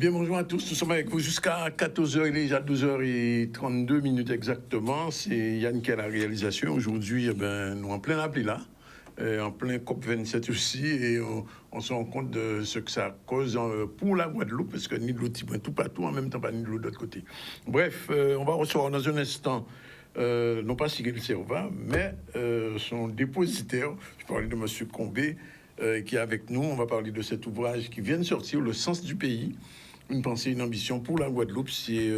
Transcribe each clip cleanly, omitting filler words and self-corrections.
Bien, bonjour à tous. Nous sommes avec vous jusqu'à 14h. Il est déjà 12h32 exactement. C'est Yann qui a la réalisation. Aujourd'hui, nous sommes en plein appli là, en plein COP27 aussi. Et on se rend compte de ce que ça cause pour la Guadeloupe, parce que ni de l'eau tout partout, en même temps pas ni de l'eau de l'autre côté. Bref, on va recevoir dans un instant, non pas Cyril Serva, mais son dépositaire. Je parlais de M. Combé, qui est avec nous. On va parler de cet ouvrage qui vient de sortir, Le sens du pays. Une pensée, une ambition pour la Guadeloupe. C'est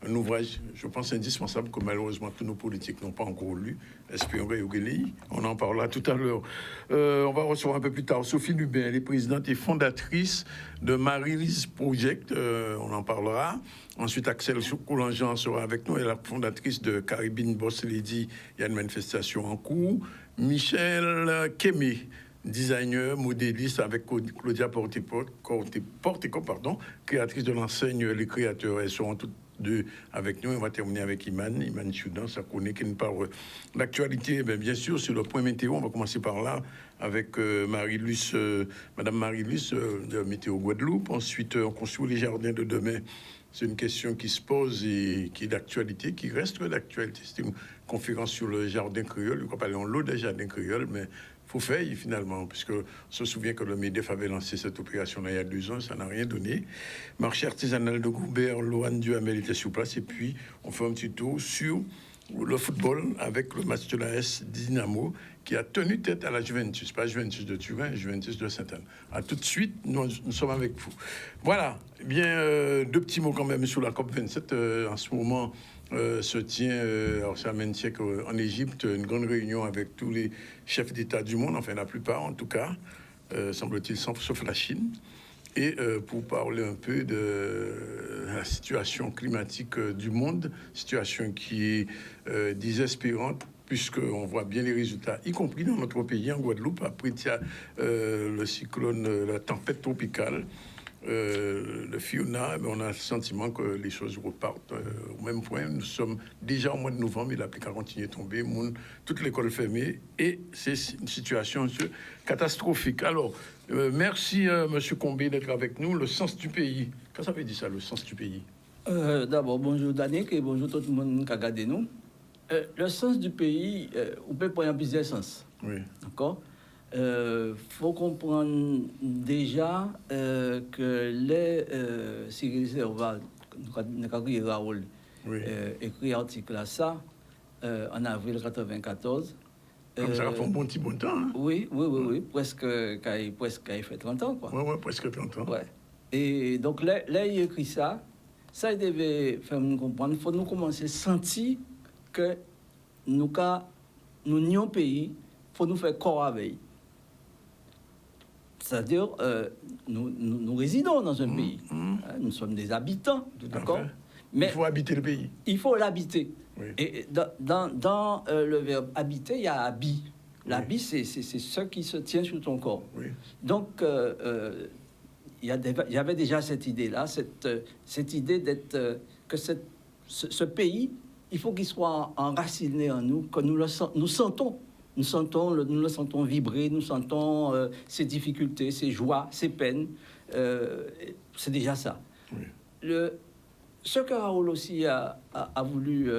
un ouvrage, je pense, indispensable que malheureusement tous nos politiques n'ont pas encore lu. On en parlera tout à l'heure. On va recevoir un peu plus tard Sophie Lubin, elle est présidente et fondatrice de Marie-Lise Project. On en parlera. Ensuite, Axel Coulangean sera avec nous. Elle est la fondatrice de Caribbean Boss Lady. Il y a une manifestation en cours. Michel Kémé, designer, modéliste, avec Claudia Porteco, créatrice de l'enseigne Les Créateurs. Elles seront toutes deux avec nous. On va terminer avec Iman Choudan, ça connaît, qui nous parle l'actualité. Bien sûr, sur le point météo, on va commencer par là, avec Madame Marie-Luce de Météo Guadeloupe. Ensuite, on construit les jardins de demain. C'est une question qui se pose et qui est d'actualité, qui reste d'actualité. C'était une conférence sur le jardin créole. On va parler en l'eau des jardins créoles, mais faut faire finalement, puisque on se souvient que le MEDEF avait lancé cette opération-là il y a 2 ans, ça n'a rien donné. Marché artisanal de Goubert, Loane Duhamel était sur place, et puis on fait un petit tour sur le football avec le match de la S Dynamo qui a tenu tête à la Juventus, pas Juventus de Turin, Juventus de Sainte-Anne. À tout de suite, nous sommes avec vous. Voilà, bien 2 petits mots quand même sur la COP27. En ce moment se tient, alors c'est à Menchek en Égypte, une grande réunion avec tous les chefs d'État du monde, enfin la plupart en tout cas, semble-t-il, sauf la Chine. Et pour parler un peu de la situation climatique du monde, situation qui est désespérante, puisqu'on voit bien les résultats, y compris dans notre pays, en Guadeloupe. Après, il y a le cyclone, la tempête tropicale, le Fiona, mais on a le sentiment que les choses repartent au même point. Nous sommes déjà au mois de novembre, et la pluie a continué à tomber, toute l'école fermée, et c'est une situation catastrophique. Alors, merci Monsieur Combé d'être avec nous. Le sens du pays, qu'est-ce que ça veut dire ça, le sens du pays? D'abord, bonjour Danick et bonjour tout le monde qui a regardé nous. Le sens du pays, on peut prendre plusieurs sens. Oui. D'accord? Faut comprendre déjà que les Cyril Serva, Raoul, écrit article à ça en avril 1994. Comme ça fait un bon petit bon temps. Hein? Oui, presque fait 30 ans. Quoi. Oui, presque 30 ans. Ouais. Et donc là, il écrit ça. Ça, il devait faire nous comprendre. Il faut nous commencer à sentir que nous n'y un pays, il faut nous faire corps avec. C'est-à-dire, nous résidons dans un pays. Nous sommes des habitants, d'accord? Mais il faut habiter le pays. Il faut l'habiter. Oui. Et dans le verbe habiter, il y a habit. L'habit, c'est ce qui se tient sur ton corps. Oui. Donc, il y avait déjà cette idée-là, cette idée d'être que ce pays, il faut qu'il soit enraciné en nous, que nous le sentons. Nous le sentons vibrer, nous sentons ses difficultés, ses joies, ses peines. C'est déjà ça. Oui. Ce que Raoul aussi a voulu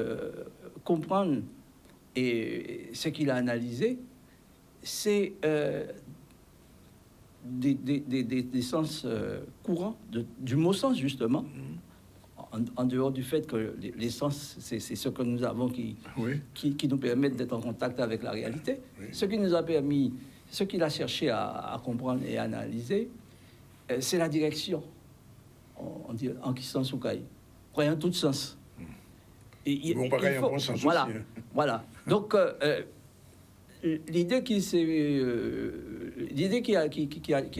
comprendre et ce qu'il a analysé, c'est des sens courants, du mot sens justement. En dehors du fait que les sens, c'est ce que nous avons qui nous permettent d'être en contact avec la réalité. Oui. Ce qui nous a permis, ce qu'il a cherché à comprendre et à analyser, c'est la direction. On dit en qui sens ou caille. Croyant tout sens. Et bon, pareil, en bon sens voilà, aussi. Hein. Voilà. Donc, l'idée qui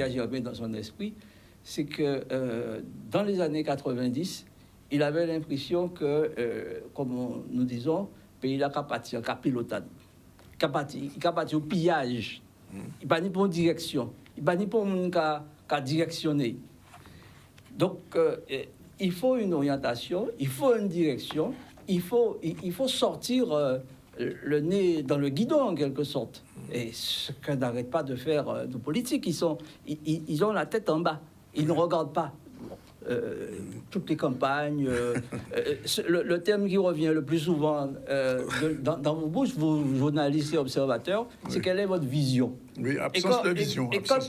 a germé dans son esprit, c'est que dans les années 90, il avait l'impression que, comme nous disons, le pays là capati en capilotade, capati au pillage. Il pas ni pour une direction, il pas ni pour une directionner. Donc, il faut une orientation, il faut une direction, il faut sortir le nez dans le guidon en quelque sorte. Et ce que n'arrêtent pas de faire nos politiques, ils ont la tête en bas, ils ne regardent pas. toutes les campagnes. Le terme qui revient le plus souvent dans vos bouches, vous journalistes et observateurs, c'est quelle est votre vision? Oui, absence de vision. Et quand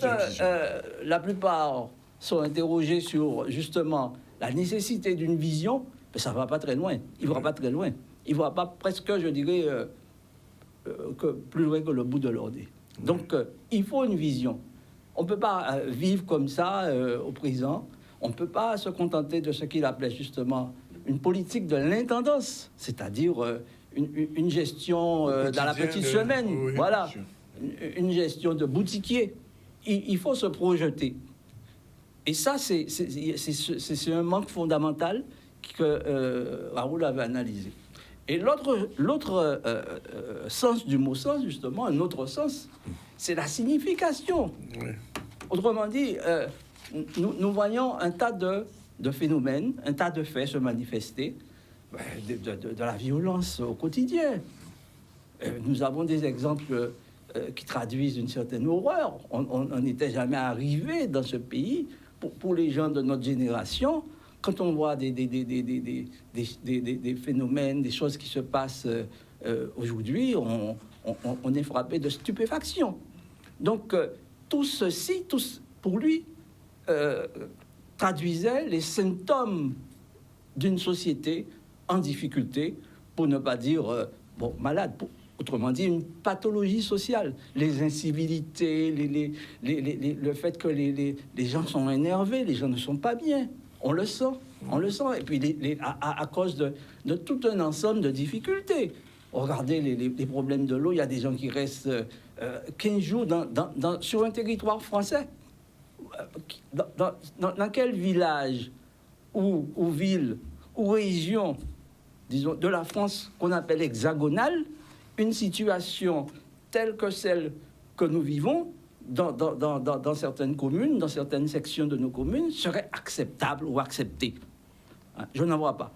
la plupart sont interrogés sur justement la nécessité d'une vision, ben, ça ne va pas très loin. Il ne va pas très loin. Il ne va pas presque, je dirais, que plus loin que le bout de leur nez. Donc, il faut une vision. On ne peut pas vivre comme ça au présent. On ne peut pas se contenter de ce qu'il appelait justement une politique de l'intendance, c'est-à-dire une gestion dans la petite semaine. Oui, voilà, une gestion de boutiquier. Il faut se projeter. Et ça, c'est un manque fondamental que Raoul avait analysé. Et l'autre sens du mot sens, justement, un autre sens, c'est la signification. Oui. Autrement dit, nous voyons un tas de phénomènes, un tas de faits se manifester, de la violence au quotidien. Nous avons des exemples qui traduisent une certaine horreur. On n'était jamais arrivé dans ce pays, pour les gens de notre génération, quand on voit des phénomènes, des choses qui se passent aujourd'hui, on est frappé de stupéfaction. Donc, tout ceci, pour lui, traduisait les symptômes d'une société en difficulté, pour ne pas dire malade, autrement dit une pathologie sociale. Les incivilités, le fait que les gens sont énervés, les gens ne sont pas bien. On le sent. Et puis à cause de tout un ensemble de difficultés. Regardez les problèmes de l'eau. Il y a des gens qui restent 15 jours sur un territoire français. Dans quel village ou ville ou région, disons, de la France qu'on appelle hexagonale, une situation telle que celle que nous vivons dans certaines communes, dans certaines sections de nos communes, serait acceptable ou acceptée? Je n'en vois pas.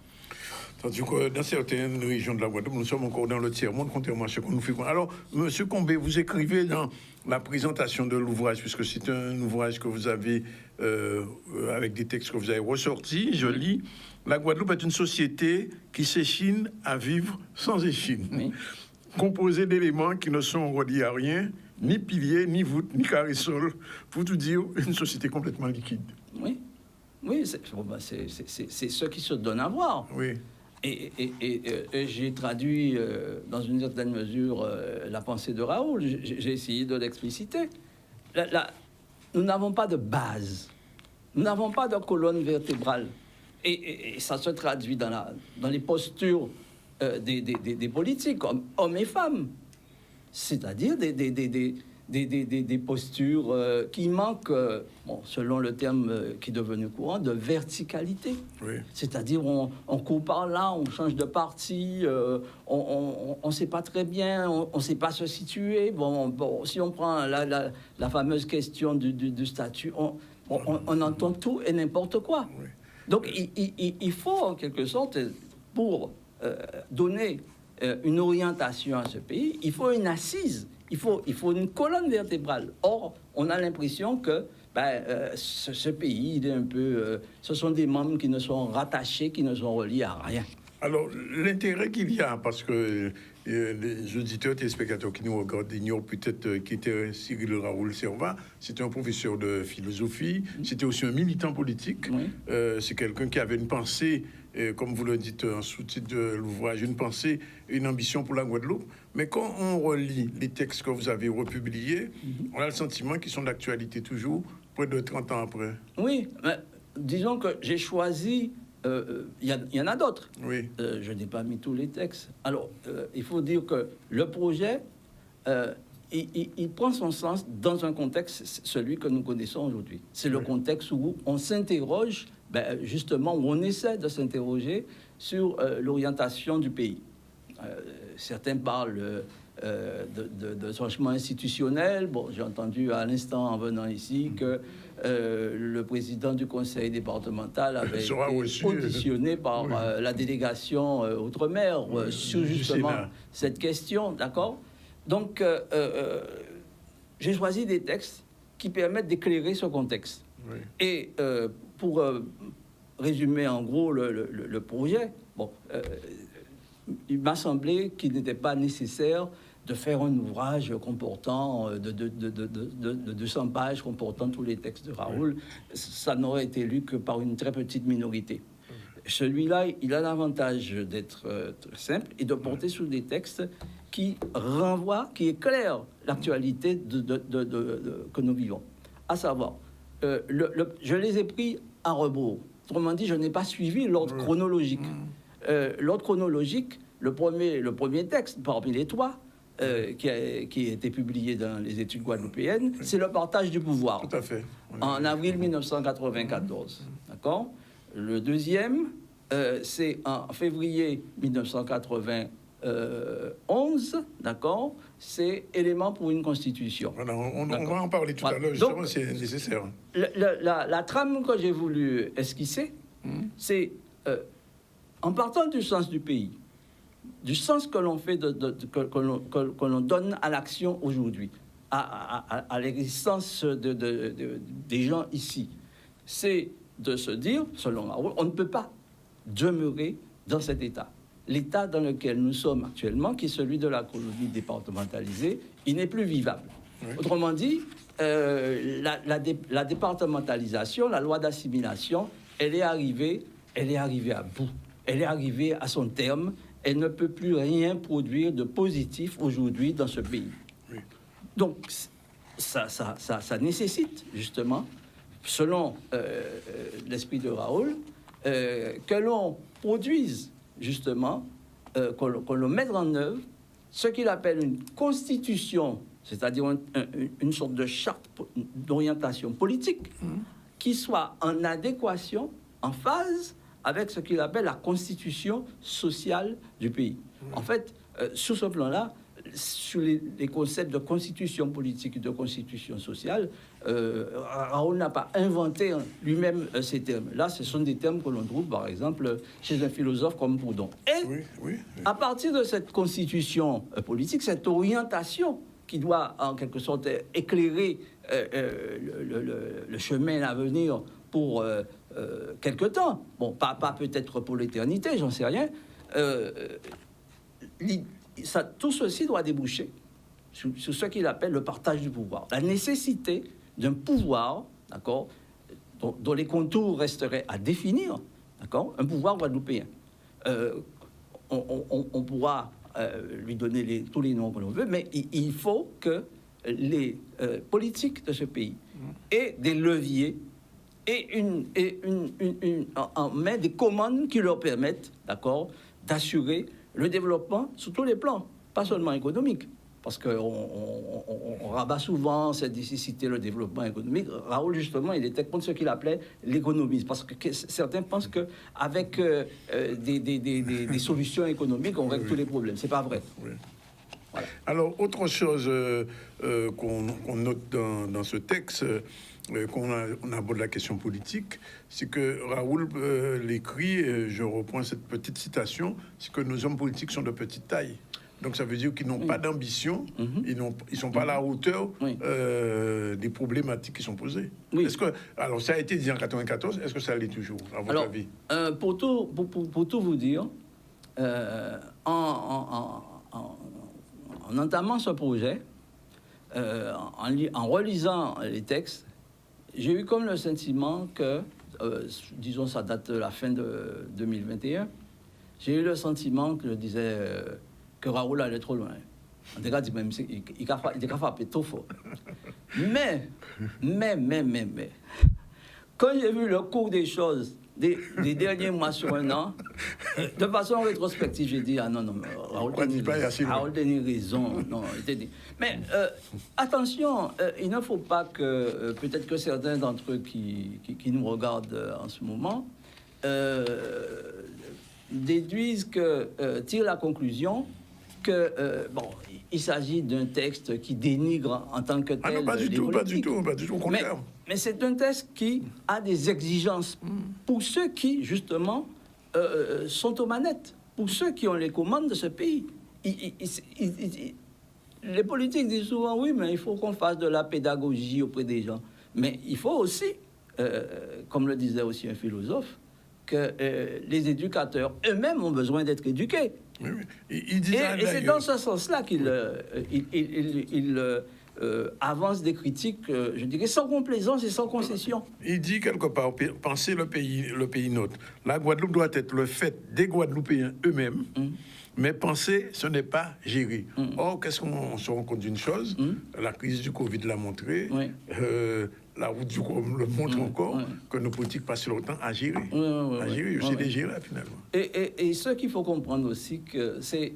Tandis que dans certaines régions de la Guadeloupe, nous sommes encore dans le tiers-monde, contrairement à ce qu'on nous fait. Alors, M. Combé, vous écrivez dans la présentation de l'ouvrage, puisque c'est un ouvrage que vous avez, avec des textes que vous avez ressortis, je lis, la Guadeloupe est une société qui s'échine à vivre sans échine. Oui. Composée d'éléments qui ne sont reliés à rien, ni piliers, ni voûtes, ni carré-sol, pour tout dire, une société complètement liquide. Oui, c'est ce qui se donne à voir. Oui. Et j'ai traduit, dans une certaine mesure, la pensée de Raoul. J'ai essayé de l'expliciter. Nous n'avons pas de base. Nous n'avons pas de colonne vertébrale. Et ça se traduit dans les postures des politiques, hommes et femmes. C'est-à-dire des postures qui manquent, selon le terme qui est devenu courant, de verticalité. Oui. C'est-à-dire on court par là, on change de parti, on ne sait pas très bien, on ne sait pas se situer. Si on prend la fameuse question du statut, on entend tout et n'importe quoi. Oui. Donc il faut en quelque sorte, pour donner une orientation à ce pays, il faut une assise. Il faut une colonne vertébrale. Or, on a l'impression que ce pays, il est un peu... ce sont des membres qui ne sont rattachés, qui ne sont reliés à rien. Alors, l'intérêt qu'il y a, parce que les auditeurs, téléspectateurs qui nous regardent ignorent peut-être qui était Cyril Raoul Servat. C'était un professeur de philosophie. C'était aussi un militant politique. Oui. C'est quelqu'un qui avait une pensée... comme vous le dites en sous-titre de l'ouvrage, une pensée, une ambition pour la Guadeloupe. Mais quand on relit les textes que vous avez republiés, on a le sentiment qu'ils sont d'actualité toujours, près de 30 ans après. Oui, mais disons que j'ai choisi... Il y en a d'autres. Oui. Je n'ai pas mis tous les textes. Alors, il faut dire que le projet, il prend son sens dans un contexte, celui que nous connaissons aujourd'hui. C'est le contexte où on s'interroge, justement, où on essaie de s'interroger sur l'orientation du pays. Certains parlent de changement institutionnel. Bon, j'ai entendu à l'instant, en venant ici, que le président du conseil départemental avait été auditionné par la délégation Outre-mer sur justement cette question, d'accord? Donc, j'ai choisi des textes qui permettent d'éclairer ce contexte. Oui. Et pour résumer en gros le projet, bon, il m'a semblé qu'il n'était pas nécessaire de faire un ouvrage comportant de 200 pages, comportant tous les textes de Raoul. Ça n'aurait été lu que par une très petite minorité. Celui-là, il a l'avantage d'être très simple et de porter sur des textes qui renvoient, qui éclairent l'actualité que nous vivons. À savoir, je les ai pris à rebours. Autrement dit, je n'ai pas suivi l'ordre chronologique. L'ordre chronologique, le premier texte parmi les trois, qui a été publié dans les études guadeloupéennes, c'est le partage du pouvoir. Tout à fait. En avril 1994. D'accord ? Le deuxième, c'est en février 1991, d'accord ? C'est élément pour une constitution. Voilà, on va en parler tout à l'heure, justement, c'est nécessaire. La trame que j'ai voulu esquisser, c'est en partant du sens du pays, du sens que l'on fait, que l'on donne à l'action aujourd'hui, à l'existence des gens ici, c'est de se dire, selon Raoul, on ne peut pas demeurer dans cet état. L'état dans lequel nous sommes actuellement, qui est celui de la colonie départementalisée, il n'est plus vivable. Oui. Autrement dit, la départementalisation, la loi d'assimilation, elle est arrivée à bout. Elle est arrivée à son terme. Elle ne peut plus rien produire de positif aujourd'hui dans ce pays. Oui. Donc, ça nécessite, justement, selon l'esprit de Raoul, que l'on produise, justement, qu'on le mette en œuvre, ce qu'il appelle une constitution, c'est-à-dire une sorte de charte d'orientation politique, qui soit en adéquation, en phase avec ce qu'il appelle la constitution sociale du pays. En fait, sur ce plan-là, sur les concepts de constitution politique et de constitution sociale, Raoul n'a pas inventé lui-même ces termes. Là, ce sont des termes que l'on trouve, par exemple, chez un philosophe comme Proudhon. Et à partir de cette constitution politique, cette orientation qui doit, en quelque sorte, éclairer le chemin à venir pour quelque temps, bon, pas peut-être pour l'éternité, j'en sais rien, tout ceci doit déboucher sur ce qu'il appelle le partage du pouvoir. La nécessité d'un pouvoir, d'accord, dont les contours resteraient à définir, d'accord, un pouvoir guadeloupéen. On pourra lui donner tous les noms que l'on veut, mais il faut que les politiques de ce pays aient des leviers et en main des commandes qui leur permettent, d'accord, d'assurer le développement sur tous les plans, pas seulement économique, parce qu'on rabat souvent cette nécessité, le développement économique. Raoul, justement, il était contre ce qu'il appelait l'économisme, parce que certains pensent qu'avec des solutions économiques, on règle tous les problèmes. C'est pas vrai. Oui. Voilà. Alors, autre chose qu'on note dans ce texte, on aborde la question politique, c'est que Raoul l'écrit, je reprends cette petite citation, c'est que nos hommes politiques sont de petite taille. Donc ça veut dire qu'ils n'ont pas d'ambition, ils ne sont pas à la hauteur des problématiques qui sont posées. Oui. Alors ça a été dit en 1994, est-ce que ça l'est toujours, à votre avis? Pour tout vous dire, en entamant ce projet, en relisant les textes, j'ai eu comme le sentiment que, disons, ça date de la fin de 2021, j'ai eu le sentiment que je disais que Raoul allait trop loin. En tout cas, il a frappé trop fort. Mais, quand j'ai vu le cours des choses des derniers mois sur un an, de façon rétrospective, j'ai dit, ah non, Raoul tenait raison. Non, mais attention, il ne faut pas que, peut-être que certains d'entre eux qui nous regardent en ce moment, déduisent tirent la conclusion que, il s'agit d'un texte qui dénigre en tant que tel. Ah non, pas du tout, au contraire. Mais c'est un texte qui a des exigences pour ceux qui, justement, sont aux manettes, pour ceux qui ont les commandes de ce pays. Les politiques disent souvent, oui, mais il faut qu'on fasse de la pédagogie auprès des gens. Mais il faut aussi, comme le disait aussi un philosophe, que les éducateurs eux-mêmes ont besoin d'être éduqués. Oui, oui. Il dit ça, et c'est dans ce sens-là qu'il avance des critiques, je dirais, sans complaisance et sans concession. Il dit quelque part, pensez le pays nôtre. La Guadeloupe doit être le fait des Guadeloupéens eux-mêmes, mais penser, ce n'est pas gérer. Or, qu'est-ce qu'on se rend compte d'une chose? La crise du Covid l'a montré, Oui. la route du Rhum le montre encore, que nos politiques passent leur temps à gérer. À gérer, c'est des gérés, finalement. Et ce qu'il faut comprendre aussi, que c'est,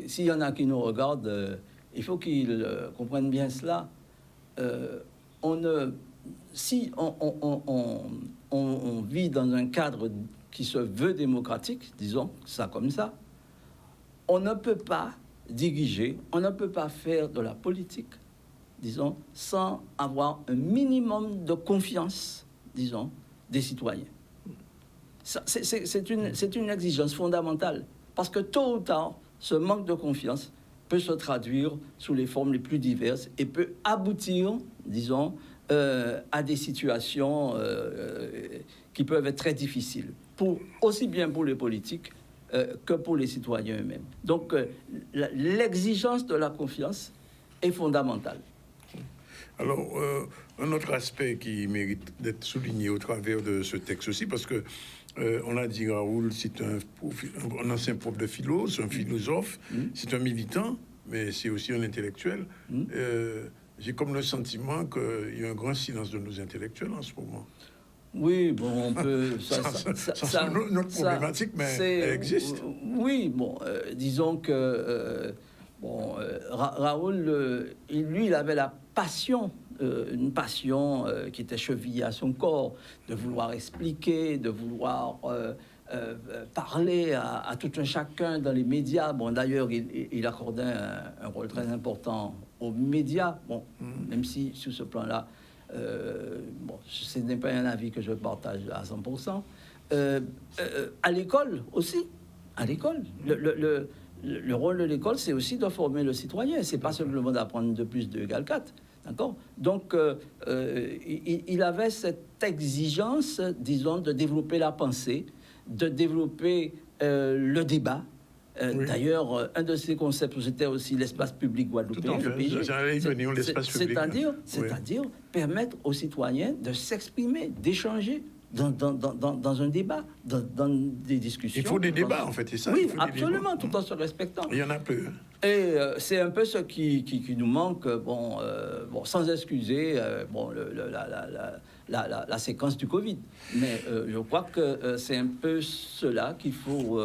s'il y en a qui nous regardent, il faut qu'ils comprennent bien cela. Si on vit dans un cadre qui se veut démocratique, disons ça comme ça, on ne peut pas diriger, on ne peut pas faire de la politique, disons, sans avoir un minimum de confiance, disons, des citoyens. C'est une exigence fondamentale, parce que tôt ou tard, ce manque de confiance peut se traduire sous les formes les plus diverses et peut aboutir, disons, à des situations qui peuvent être très difficiles, aussi bien pour les politiques que pour les citoyens eux-mêmes. Donc, l'exigence de la confiance est fondamentale. Alors, un autre aspect qui mérite d'être souligné au travers de ce texte aussi, parce que on a dit Raoul, c'est un ancien prof de philo, c'est un philosophe, c'est un militant, mais c'est aussi un intellectuel. J'ai comme le sentiment qu'il y a un grand silence de nos intellectuels en ce moment. Oui, bon, on peut... C'est notre problématique, mais elle existe. Oui, bon, disons que... Raoul, lui, il avait la passion, une passion qui était chevillée à son corps, de vouloir expliquer, de vouloir parler à tout un chacun dans les médias. Bon, d'ailleurs, il accordait un rôle très important aux médias, bon, même si sur ce plan-là, ce n'est pas un avis que je partage à 100%. À l'école aussi, à l'école, le rôle de l'école, c'est aussi de former le citoyen. C'est pas simplement d'apprendre 2 + 2 = 4. D'accord? Donc, il avait cette exigence, disons, de développer la pensée, de développer le débat. Oui. D'ailleurs, un de ces concepts, c'était aussi l'espace public guadeloupéen. C'est-à-dire permettre aux citoyens de s'exprimer, d'échanger dans un débat, dans des discussions. Il faut des débats, en fait, c'est ça? Oui, absolument, tout en se respectant. Il y en a peu. Et c'est un peu ce qui nous manque, sans excuser la séquence du Covid. Mais je crois que c'est un peu cela qu'il faut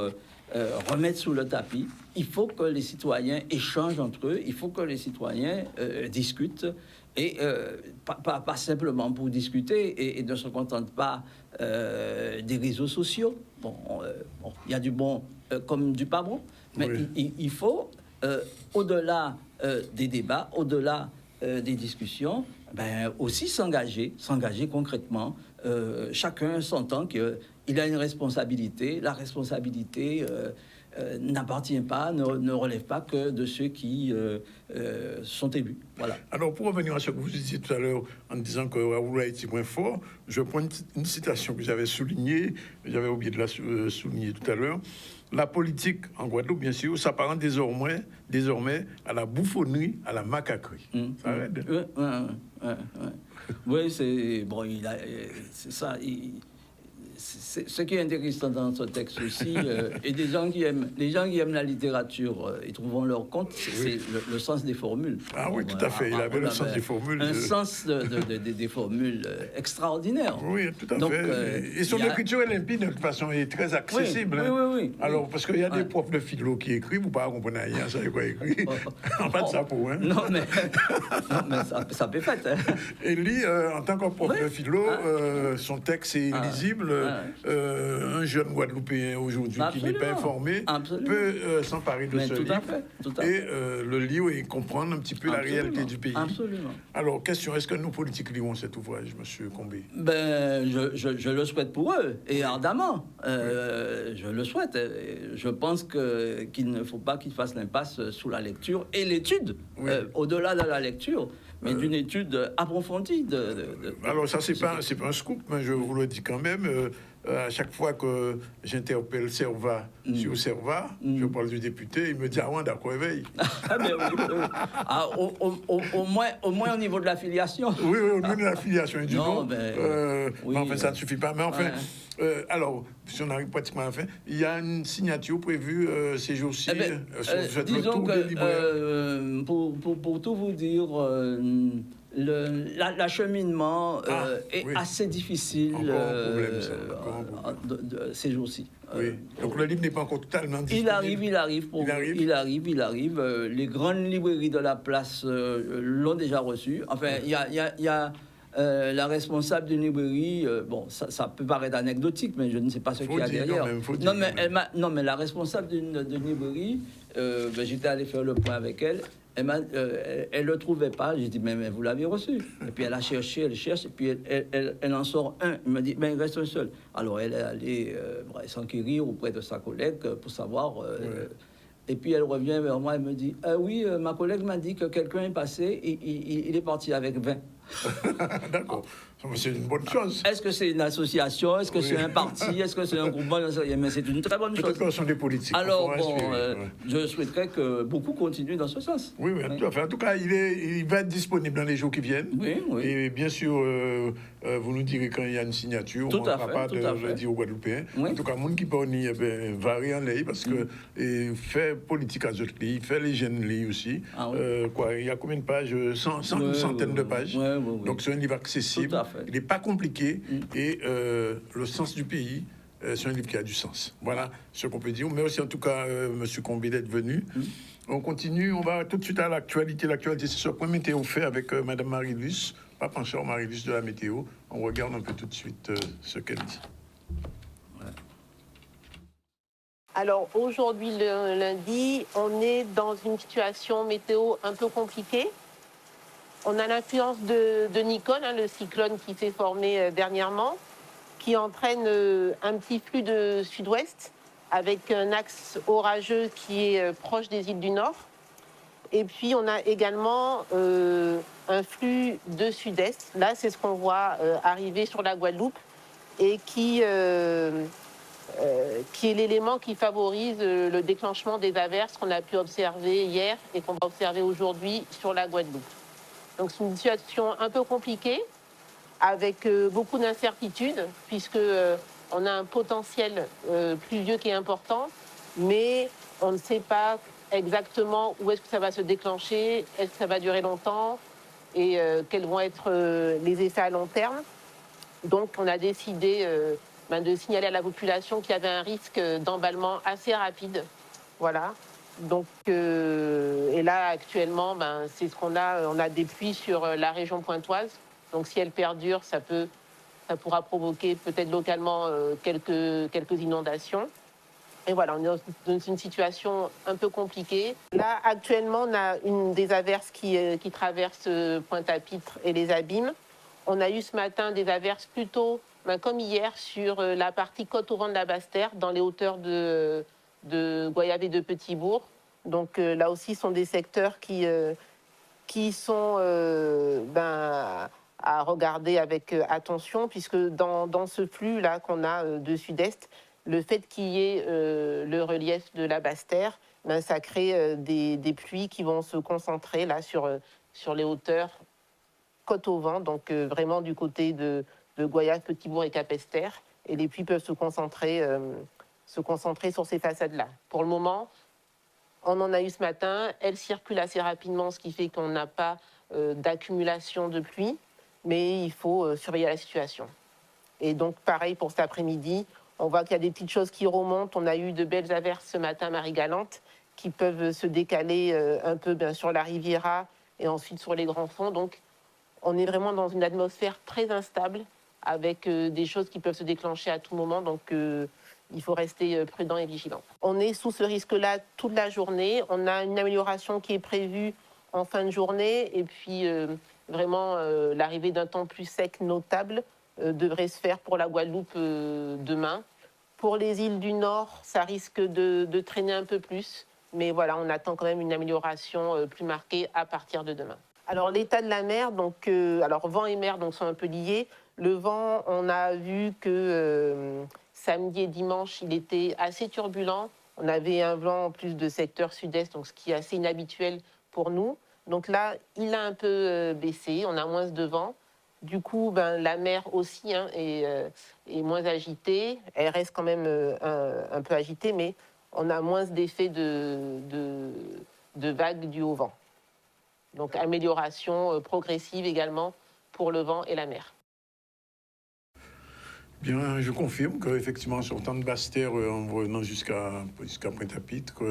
remettre sous le tapis. Il faut que les citoyens échangent entre eux, il faut que les citoyens discutent, et pas simplement pour discuter, et ne se contentent pas des réseaux sociaux. Il y a du bon comme du pas bon, mais oui. il faut, au-delà des débats, au-delà des discussions, aussi s'engager concrètement. Chacun s'entend qu'il a une responsabilité. La responsabilité n'appartient pas, ne relève pas que de ceux qui sont élus. Voilà. Alors, pour revenir à ce que vous disiez tout à l'heure, en disant que Raoul a été moins fort, je prends une citation que j'avais soulignée, j'avais oublié de la souligner tout à l'heure. La politique en Guadeloupe, bien sûr, s'apparente désormais à la bouffonnerie, à la macaquerie. Ça aide. Oui, c'est bon. C'est ça. C'est ce qui est intéressant dans ce texte aussi, et les gens qui aiment la littérature, ils trouveront leur compte, c'est le sens des formules. Ah oui, tout à fait, il avait le sens des formules. Un sens des formules extraordinaires. Oui, tout à fait. Et son écriture est limpide, de toute façon, est très accessible. Oui. Alors, parce qu'il y a des profs de philo qui écrivent, vous ne comprenez rien, ça quoi écrit. En pas de ça pour, hein. Non, mais ça peut faire. Hein. Et lui, en tant que prof de philo, son texte est lisible. Un jeune Guadeloupéen aujourd'hui qui n'est pas informé peut s'emparer de ce livre et le lire et comprendre un petit peu la réalité du pays. Absolument. Alors, question, est-ce que nos politiques liront cet ouvrage, monsieur Combé? Je le souhaite pour eux, et ardemment. Je le souhaite. Je pense qu'il ne faut pas qu'ils fassent l'impasse sous la lecture et l'étude, au-delà de la lecture. Mais d'une étude approfondie. Alors ça, c'est pas un scoop, mais je vous le dis quand même. à chaque fois que j'interpelle Serva sur Serva, je parle du député, il me dit, ah ouais, d'accord, éveille. Ah, ben oui, oui, oui. Ah, au moins au niveau de l'affiliation. Oui, oui, au niveau de l'affiliation. Il dit Non, non, ben, oui, mais enfin, ça ne suffit pas. Mais enfin, ouais. alors, si on arrive pratiquement à la fin, il y a une signature prévue ces jours-ci. Eh ben, Sur le disons tour des libraires. que pour tout vous dire, l'acheminement est oui. assez difficile Encore un problème, ça. Encore un problème. Ces jours-ci. Oui. Donc le livre n'est pas encore totalement disponible. Il arrive. Les grandes librairies de la place l'ont déjà reçu. Enfin, il y a la responsable d'une librairie. Bon, ça peut paraître anecdotique, mais je ne sais pas ce qu'il y a derrière. Non, mais la responsable d'une librairie, j'étais allé faire le point avec elle. Elle le trouvait pas. J'ai dit, mais vous l'avez reçu. Et puis elle a cherché, elle cherche, et puis elle en sort un. Elle m'a dit, mais il reste un seul. Alors elle est allée s'enquérir auprès de sa collègue pour savoir. Et puis elle revient vers moi, elle me dit, oui, ma collègue m'a dit que quelqu'un est passé, et il est parti avec 20. D'accord. C'est une bonne chose. Est-ce que c'est une association? Est-ce que c'est un parti? Est-ce que c'est un groupement? Mais c'est une très bonne chose. Peut-être que ce sont des politiques. Alors, bon, je souhaiterais que beaucoup continuent dans ce sens. Oui, tout à fait. En tout cas, il va être disponible dans les jours qui viennent. Oui. Et bien sûr, vous nous direz quand il y a une signature. Tout on ne à fera fait, pas tout de à fait. le dire aux Guadeloupéens. Oui. En tout cas, monde qui peut venir, varie en l'air parce que fait politique à d'autres livres, fait les jeunes livres aussi. Ah oui. Il y a combien de pages? Une centaine de pages. Oui. Donc c'est un livre accessible. Tout à fait. Il n'est pas compliqué. Et le sens du pays, c'est un livre qui a du sens. Voilà ce qu'on peut dire. Merci en tout cas, M. Combé, d'être venu. On continue, on va tout de suite à l'actualité. L'actualité, c'est ce point météo fait avec Mme Marie-Luce, pas pencheur Marie-Luce de la météo. On regarde un peu tout de suite ce qu'elle dit. Alors aujourd'hui, le lundi, on est dans une situation météo un peu compliquée. On a l'influence de Nicole, le cyclone qui s'est formé dernièrement, qui entraîne un petit flux de sud-ouest avec un axe orageux qui est proche des îles du Nord. Et puis on a également un flux de sud-est. Là, c'est ce qu'on voit arriver sur la Guadeloupe et qui est l'élément qui favorise le déclenchement des averses qu'on a pu observer hier et qu'on va observer aujourd'hui sur la Guadeloupe. Donc c'est une situation un peu compliquée, avec beaucoup d'incertitudes, puisque on a un potentiel pluvieux qui est important, mais on ne sait pas exactement où est-ce que ça va se déclencher, est-ce que ça va durer longtemps, et quels vont être les effets à long terme. Donc on a décidé de signaler à la population qu'il y avait un risque d'emballement assez rapide. Voilà. Donc, et là, actuellement, c'est ce qu'on a. On a des pluies sur la région pointoise. Donc, si elles perdurent, ça pourra provoquer peut-être localement quelques inondations. Et voilà, on est dans une situation un peu compliquée. Là, actuellement, on a des averses qui traversent Pointe-à-Pitre et les Abîmes. On a eu ce matin des averses plutôt, comme hier, sur la partie côte-au-vent de la Basse-Terre, dans les hauteurs de Goyave et de Petit-Bourg. Donc là aussi, ce sont des secteurs qui sont à regarder avec attention, puisque dans ce flux-là qu'on a de sud-est, le fait qu'il y ait le relief de la Basse-Terre, ça crée des pluies qui vont se concentrer là sur les hauteurs côte au vent, donc vraiment du côté de Goyave, Petit-Bourg et Capesterre. Et les pluies peuvent se concentrer sur ces façades-là. Pour le moment, on en a eu ce matin, elles circulent assez rapidement, ce qui fait qu'on n'a pas d'accumulation de pluie, mais il faut surveiller la situation. Et donc pareil pour cet après-midi, on voit qu'il y a des petites choses qui remontent. On a eu de belles averses ce matin à Marie-Galante qui peuvent se décaler un peu sur la Riviera et ensuite sur les grands fonds. Donc on est vraiment dans une atmosphère très instable avec des choses qui peuvent se déclencher à tout moment. Donc il faut rester prudent et vigilant. On est sous ce risque-là toute la journée. On a une amélioration qui est prévue en fin de journée. Et puis, vraiment, l'arrivée d'un temps plus sec notable devrait se faire pour la Guadeloupe demain. Pour les îles du Nord, ça risque de traîner un peu plus. Mais voilà, on attend quand même une amélioration plus marquée à partir de demain. Alors, l'état de la mer, alors vent et mer sont un peu liés. Le vent, on a vu que samedi et dimanche, il était assez turbulent. On avait un vent en plus de secteur sud-est, donc ce qui est assez inhabituel pour nous. Donc là, il a un peu baissé, on a moins de vent. Du coup, la mer aussi est moins agitée. Elle reste quand même un peu agitée, mais on a moins d'effet de vagues du haut vent. Donc amélioration progressive également pour le vent et la mer. Bien, je confirme qu'effectivement, en sortant de Basse-Terre, en venant jusqu'à Pointe-à-Pitre,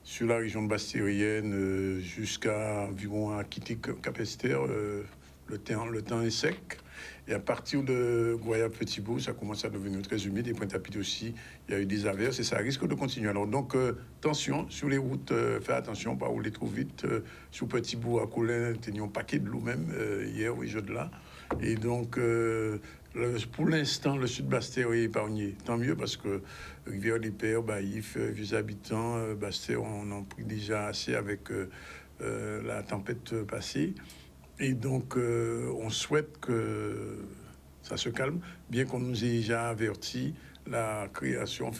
sur la région bastérienne, jusqu'à environ à Quitte-Capesterre, le temps est sec. Et à partir de Goya-Petit-Bourg, ça commence à devenir très humide. Et Pointe-à-Pitre aussi, il y a eu des averses et ça risque de continuer. Alors donc, attention sur les routes, faites attention, pas rouler trop vite. Sur Petit-Bourg, à Colin, tenions un paquet de l'eau même hier, oui, jeudi-là. Et donc, pour l'instant, le sud Basse-Terre est épargné. Tant mieux parce que Rivière-des-Pères, Baïf, Vieux Habitants, Basse-Terre, on en pris déjà assez avec la tempête passée. Et donc, on souhaite que ça se calme, bien qu'on nous ait déjà averti la création,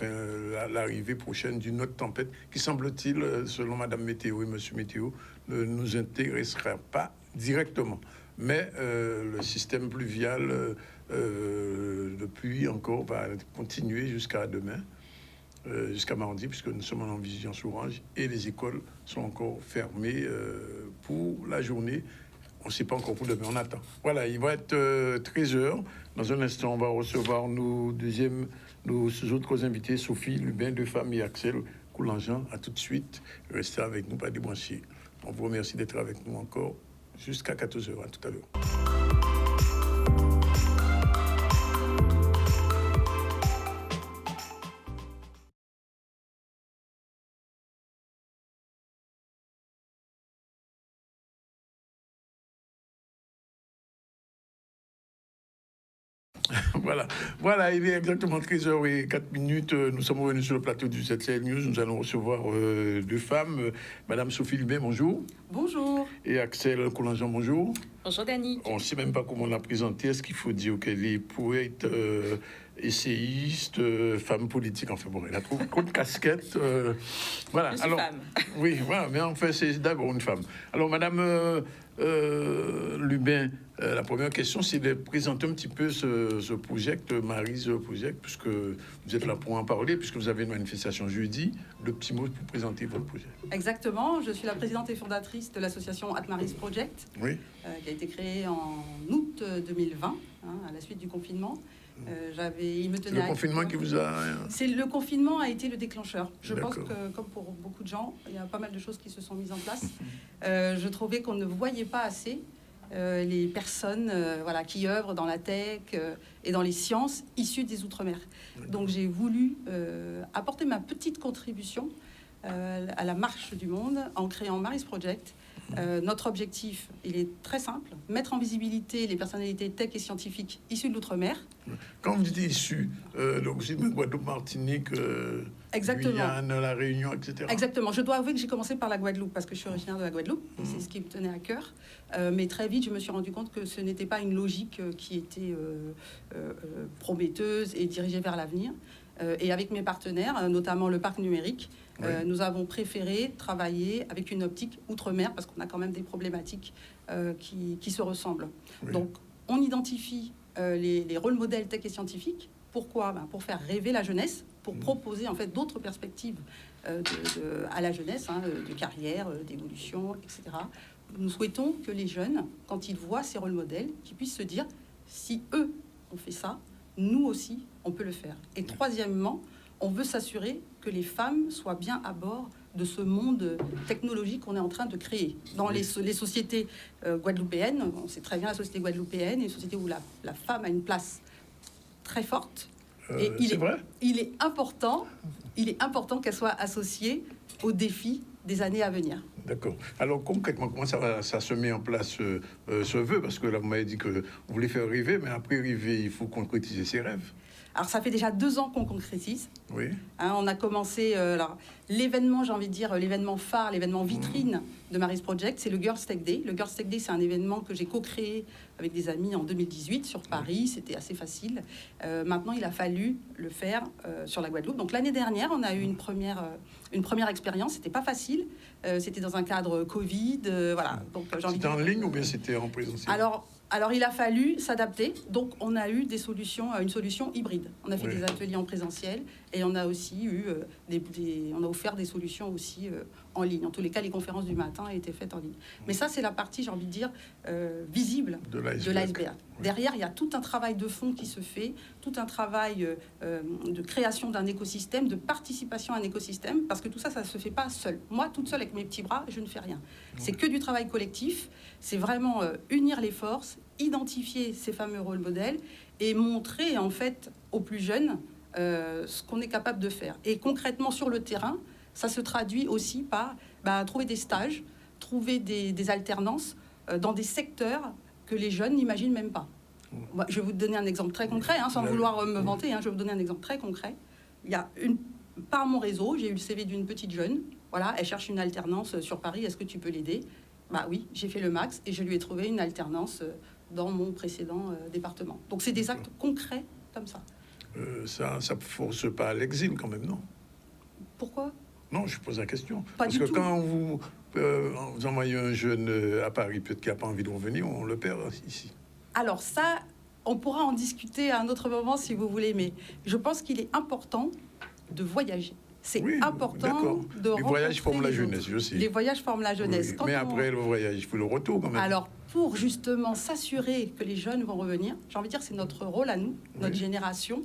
l'arrivée prochaine d'une autre tempête qui, semble-t-il, selon Madame Météo et Monsieur Météo, ne nous intéressera pas directement. Mais le système pluvial de pluie encore va continuer jusqu'à demain, jusqu'à mardi, puisque nous sommes en vigilance orange et les écoles sont encore fermées pour la journée. On ne sait pas encore pour demain, on attend. Voilà, il va être 13h. Dans un instant, on va recevoir nos autres invités, Sophie Lubin, deux femmes et Axel Coulangean. À tout de suite. Restez avec nous, pas débrancher. On vous remercie d'être avec nous encore jusqu'à 14h. À tout à l'heure. Voilà, il est exactement 13h04. Nous sommes revenus sur le plateau du ZCL News. Nous allons recevoir deux femmes. Madame Sophie Lubin, bonjour. Bonjour. Et Axel Coulangean, bonjour. Bonjour Dani. On ne sait même pas comment on l'a présentée. Est-ce qu'il faut dire qu'elle est poète, essayiste, femme politique? Enfin bon, elle a trop de casquettes. Voilà. Je suis femme. Oui, voilà, mais en fait, c'est d'abord une femme. Alors, Madame Lubin, la première question, c'est de présenter un petit peu ce projet, Mary's Project, puisque vous êtes là pour en parler, puisque vous avez une manifestation jeudi. Le petit mot pour présenter votre projet. Exactement. Je suis la présidente et fondatrice de l'association Mary's Project, oui. Qui a été créée en août 2020, à la suite du confinement. Il me tenait le confinement qui vous a... Le confinement a été le déclencheur. Je pense que, comme pour beaucoup de gens, il y a pas mal de choses qui se sont mises en place. Je trouvais qu'on ne voyait pas assez les personnes qui œuvrent dans la tech et dans les sciences issues des Outre-mer. Donc j'ai voulu apporter ma petite contribution à la marche du monde en créant Mary's Project. Notre objectif, il est très simple, mettre en visibilité les personnalités tech et scientifiques issues de l'outre-mer. Quand vous dites issues, donc c'est Guadeloupe, Martinique, Guyane, La Réunion, etc. Exactement. Je dois avouer que j'ai commencé par la Guadeloupe parce que je suis originaire de la Guadeloupe. C'est ce qui me tenait à cœur. Mais très vite, je me suis rendu compte que ce n'était pas une logique qui était prometteuse et dirigée vers l'avenir. Et avec mes partenaires, notamment le parc numérique, nous avons préféré travailler avec une optique outre-mer parce qu'on a quand même des problématiques qui se ressemblent. Oui. Donc, on identifie les rôles modèles tech et scientifiques. Pourquoi ? Pour faire rêver la jeunesse, pour proposer en fait d'autres perspectives à la jeunesse, de carrière, d'évolution, etc. Nous souhaitons que les jeunes, quand ils voient ces rôles modèles, qu'ils puissent se dire, si eux ont fait ça, nous aussi, on peut le faire. Et troisièmement, on veut s'assurer que les femmes soient bien à bord de ce monde technologique qu'on est en train de créer. Dans les sociétés guadeloupéennes, on sait très bien la société guadeloupéenne, une société où la femme a une place très forte. Et il est important qu'elle soit associée aux défis des années à venir. D'accord. Alors concrètement, comment ça se met en place ce vœu? Parce que là, vous m'avez dit que vous voulez faire rêver, mais après rêver, il faut concrétiser ses rêves. Alors, ça fait déjà 2 ans qu'on concrétise. Oui. Hein, on a commencé, alors, l'événement, j'ai envie de dire, l'événement phare, l'événement vitrine de Mary's Project, c'est le Girls Tech Day. Le Girls Tech Day, c'est un événement que j'ai co-créé avec des amis en 2018 sur Paris. C'était assez facile. Maintenant, il a fallu le faire sur la Guadeloupe. Donc, l'année dernière, on a eu une première expérience. C'était pas facile. C'était dans un cadre Covid. Voilà. Donc, C'était en ligne ou bien c'était en présentiel? Alors, il a fallu s'adapter. Donc, on a eu une solution hybride. On a fait des ateliers en présentiel et on a aussi eu on a offert des solutions aussi en ligne. En tous les cas, les conférences du matin étaient faites en ligne. Mais ça, c'est la partie, j'ai envie de dire, visible de l'iceberg. Derrière, il y a tout un travail de fond qui se fait, tout un travail de création d'un écosystème, de participation à un écosystème, parce que tout ça, ça ne se fait pas seul. Moi, toute seule avec mes petits bras, je ne fais rien. C'est que du travail collectif. C'est vraiment unir les forces, identifier ces fameux rôles modèles et montrer en fait aux plus jeunes ce qu'on est capable de faire. Et concrètement sur le terrain, ça se traduit aussi par trouver des stages, trouver des alternances dans des secteurs que les jeunes n'imaginent même pas. Je vais vous donner un exemple très concret, sans vouloir me vanter, je vais vous donner un exemple très concret. Il y a par mon réseau, j'ai eu le CV d'une petite jeune, voilà, elle cherche une alternance sur Paris, est-ce que tu peux l'aider ? Oui, j'ai fait le max et je lui ai trouvé une alternance dans mon précédent département. Donc c'est des actes concrets comme ça. Ça ne force pas à l'exil quand même, non? Pourquoi? Non, je pose la question. Parce que quand vous envoyez un jeune à Paris, peut-être qu'il n'a pas envie de revenir, on le perd ici. Alors ça, on pourra en discuter à un autre moment si vous voulez, mais je pense qu'il est important de voyager. C'est important de rencontrer. Les voyages forment la jeunesse, je sais. Les voyages forment la jeunesse. Oui. Mais après le voyage, il faut le retour quand même. Alors, pour justement s'assurer que les jeunes vont revenir, j'ai envie de dire c'est notre rôle à nous, notre génération,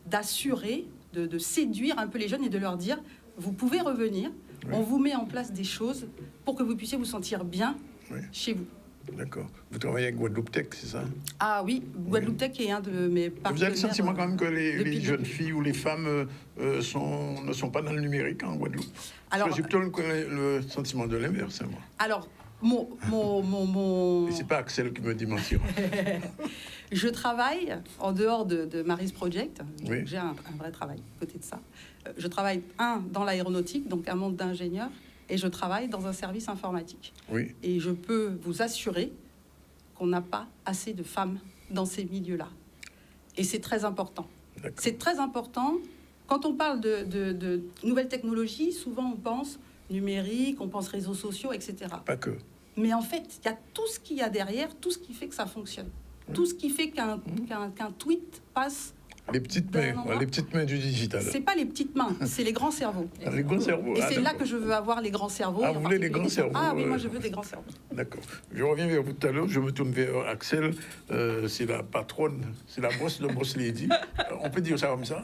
d'assurer, de séduire un peu les jeunes et de leur dire, vous pouvez revenir, on vous met en place des choses pour que vous puissiez vous sentir bien chez vous. D'accord. Vous travaillez avec Guadeloupe Tech, c'est ça? Ah oui, Guadeloupe Tech est un de mes partenaires. Vous avez le sentiment quand même que les jeunes filles ou les femmes ne sont pas dans le numérique en Guadeloupe? Alors, j'ai plutôt le sentiment de l'inverse, moi. Alors, Et c'est pas Axel qui me dit mentir. Je travaille en dehors de Mary's Project. J'ai un vrai travail à côté de ça. Je travaille, dans l'aéronautique, donc un monde d'ingénieurs, et je travaille dans un service informatique. Oui. Et je peux vous assurer qu'on n'a pas assez de femmes dans ces milieux-là. Et c'est très important. C'est très important. Quand on parle de nouvelles technologies, souvent on pense numérique, on pense réseaux sociaux, etc. Pas que. Mais en fait, il y a tout ce qu'il y a derrière, tout ce qui fait que ça fonctionne. Tout ce qui fait qu'un tweet passe. Les petites mains du digital. C'est pas les petites mains, c'est les grands cerveaux. Les grands cerveaux. Et c'est là que je veux avoir les grands cerveaux. Vous voulez les grands cerveaux? Ah oui, moi je veux des grands cerveaux. D'accord. Je reviens vers vous tout à l'heure. Je me tourne vers Axel. C'est la patronne, c'est la boss de Boss Lady. On peut dire ça comme ça?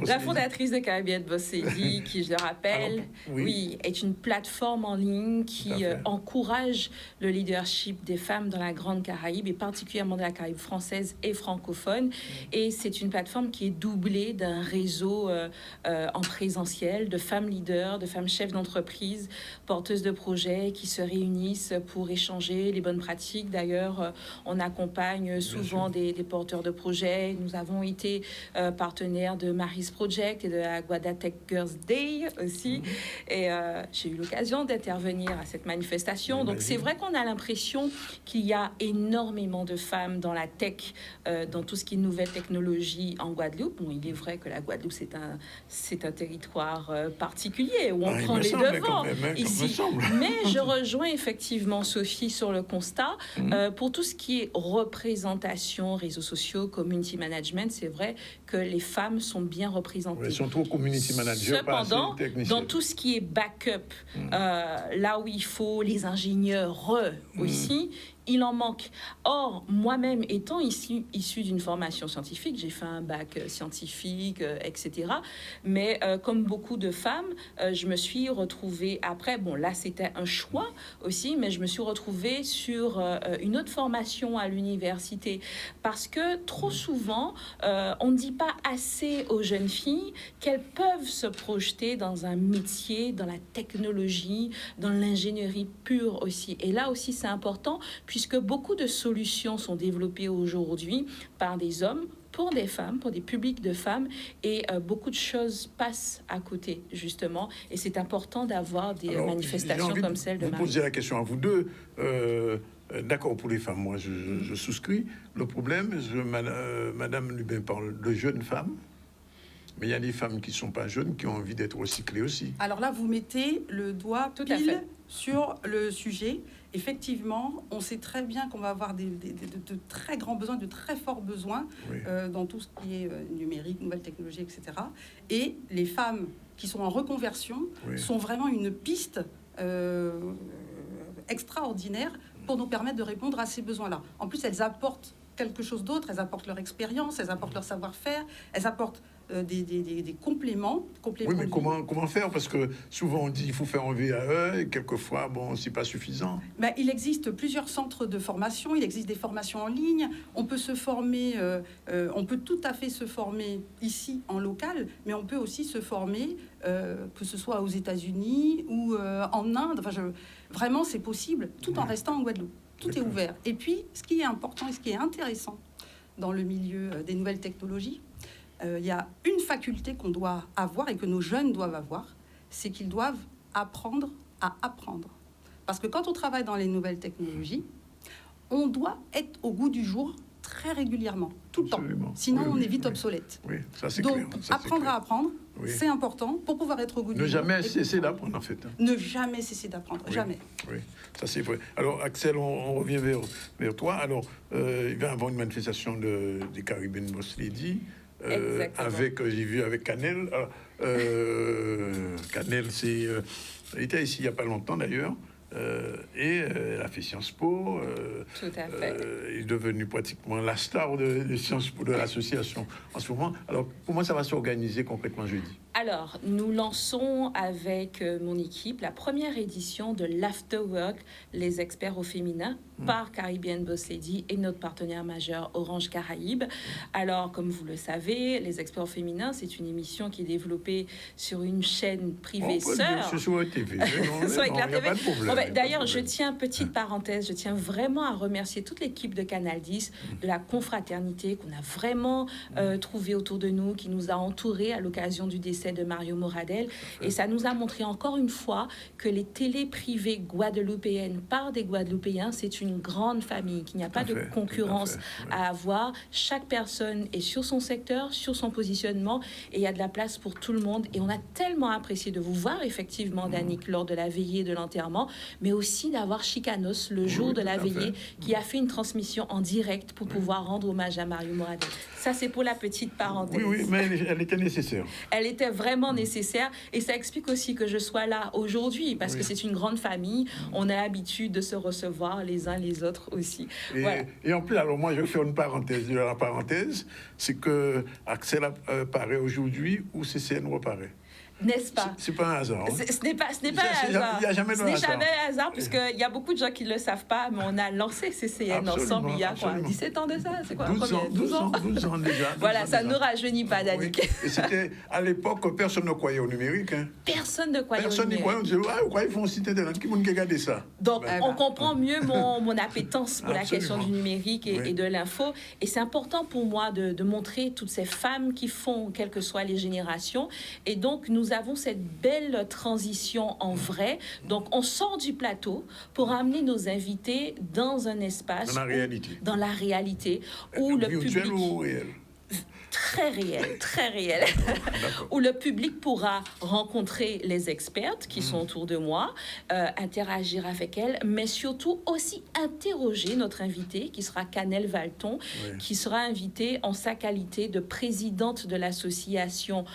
La fondatrice de Caribbean Boss Lady, qui, je le rappelle, est une plateforme en ligne qui encourage le leadership des femmes dans la Grande Caraïbe et particulièrement dans la Caraïbe française et francophone. Et c'est une plateforme qui est doublée d'un réseau en présentiel de femmes leaders, de femmes chefs d'entreprise, porteuses de projets qui se réunissent pour échanger les bonnes pratiques. D'ailleurs, on accompagne souvent des porteurs de projets. Nous avons été partenaires de Mary's Project et de la Guada Tech Girls Day aussi. Et j'ai eu l'occasion d'intervenir à cette manifestation. Donc c'est vrai qu'on a l'impression qu'il y a énormément de femmes dans la tech, dans tout ce qui est nouvelles technologies en Guadeloupe. Bon, il est vrai que la Guadeloupe, c'est un territoire particulier où on prend les devants ici. Mais je rejoins effectivement Sophie sur le constat. Pour tout ce qui est représentation, réseaux sociaux, community management, c'est vrai que les femmes sont bien représentées. Elles sont trop community managers. Cependant, dans tout ce qui est backup, là où il faut les ingénieurs aussi, il en manque. Or, moi-même, étant issue d'une formation scientifique, j'ai fait un bac scientifique, etc. Mais comme beaucoup de femmes, je me suis retrouvée après, bon là c'était un choix aussi, mais je me suis retrouvée sur une autre formation à l'université. Parce que trop souvent, on ne dit pas assez aux jeunes filles qu'elles peuvent se projeter dans un métier, dans la technologie, dans l'ingénierie pure aussi. Et là aussi, c'est important, puisque beaucoup de solutions sont développées aujourd'hui par des hommes pour des femmes, pour des publics de femmes, et beaucoup de choses passent à côté, justement, et c'est important d'avoir des manifestations comme celle de Marie. Je vais poser la question à vous deux. D'accord, pour les femmes, moi je souscris. Le problème, Madame Lubin parle de jeunes femmes, mais il y a des femmes qui ne sont pas jeunes, qui ont envie d'être recyclées aussi. Alors là, vous mettez le doigt Tout à pile fait sur le sujet. Effectivement, on sait très bien qu'on va avoir de très grands besoins, de très forts besoins Oui. dans tout ce qui est numérique, nouvelles technologies, etc. Et les femmes qui sont en reconversion Oui. sont vraiment une piste extraordinaire pour nous permettre de répondre à ces besoins-là. En plus, elles apportent quelque chose d'autre, elles apportent leur expérience, elles apportent leur savoir-faire, elles apportent des compléments. Oui, mais comment faire? Parce que souvent on dit qu'il faut faire un VAE et quelquefois, bon, c'est pas suffisant. Ben, il existe plusieurs centres de formation, il existe des formations en ligne, on peut se former, on peut tout à fait se former ici en local, mais on peut aussi se former, que ce soit aux États-Unis ou en Inde. Enfin, vraiment, c'est possible, tout en restant en Guadeloupe. Tout est ouvert. Et puis, ce qui est important et ce qui est intéressant dans le milieu des nouvelles technologies, il y a une faculté qu'on doit avoir et que nos jeunes doivent avoir, c'est qu'ils doivent apprendre à apprendre. Parce que quand on travaille dans les nouvelles technologies, on doit être au goût du jour très régulièrement, tout le Absolument. temps. Sinon, Oui, on oui, est vite oui. obsolète. Oui, ça c'est Donc, clair. Ça, c'est apprendre clair. à apprendre, Oui. c'est important pour pouvoir être au goût du Ne jour. jamais Et cesser pour- d'apprendre, en fait. Ne jamais cesser d'apprendre, Oui. jamais. Oui, ça c'est vrai. Alors, Axel, on revient vers toi. Alors, il va y avoir une manifestation des Caribbean Boss Lady. Exactement. Avec, j'ai vu avec Canel. Canel, il était ici il n'y a pas longtemps d'ailleurs. Et elle a fait Sciences Po. Tout à fait. Il est devenu pratiquement la star de Sciences Po de l'association en ce moment. Alors, comment ça va s'organiser concrètement jeudi? Alors, nous lançons avec mon équipe la première édition de l'Afterwork, les experts au féminin, par Caribbean Boss Lady et notre partenaire majeur Orange Caraïbes. Alors, comme vous le savez, les experts au féminin, c'est une émission qui est développée sur une chaîne privée sœur. C'est sur TV. Sur Éclair Il n'y a TV. pas de problème. Bon, ben, il y a pas de d'ailleurs, je problème. tiens, petite parenthèse, je tiens vraiment à remercier toute l'équipe de Canal 10, de la confraternité qu'on a vraiment trouvé autour de nous, qui nous a entourés à l'occasion du décès de Mario Moradel. Et ça nous a montré encore une fois que les télés privées guadeloupéennes par des Guadeloupéens, c'est une grande famille, qu'il n'y a pas de concurrence à avoir. Chaque personne est sur son secteur, sur son positionnement, et il y a de la place pour tout le monde. Et on a tellement apprécié de vous voir, effectivement, Danick, lors de la veillée de l'enterrement, mais aussi d'avoir Chicanos, le jour de la veillée, qui a fait une transmission en direct pour pouvoir rendre hommage à Mario Moradel. Ça, c'est pour la petite parenthèse. Oui, mais elle était nécessaire. Elle était vraiment nécessaire, et ça explique aussi que je sois là aujourd'hui, parce que c'est une grande famille. On a l'habitude de se recevoir les uns les autres aussi. Voilà. Et en plus, alors moi, je vais faire une parenthèse de la parenthèse, c'est que Axel apparaît aujourd'hui ou CCN reparaît. N'est-ce pas? C'est pas un hasard. Hein? Ce n'est pas un hasard. Il n'y a jamais de Ce n'est hasard. jamais un hasard, puisqu'il y a beaucoup de gens qui ne le savent pas, mais on a lancé CCN ensemble il y a quoi, 17 ans de ça? C'est quoi? 12 ans déjà. Voilà, ça ne nous rajeunit pas, Danick. Oui. Et c'était à l'époque, personne ne croyait au numérique. Hein. Personne ne croyait au Personne n'y numérique. croyait. On disait, ah, pourquoi ils font un site internet? Qui m'a regardé ça? Donc, Ben, on comprend mieux mon appétence pour la question Absolument. du numérique et de l'info. Et c'est important pour moi de montrer toutes ces femmes qui font, quelles que soient les générations. Et donc, nous avons cette belle transition en vrai. Donc, on sort du plateau pour amener nos invités dans un espace... Dans la réalité. Dans la réalité, où le Virtuel public... ou réel? Très réel, où le public pourra rencontrer les expertes qui sont autour de moi, interagir avec elles, mais surtout aussi interroger notre invitée, qui sera Canel Valton, qui sera invitée en sa qualité de présidente de l'association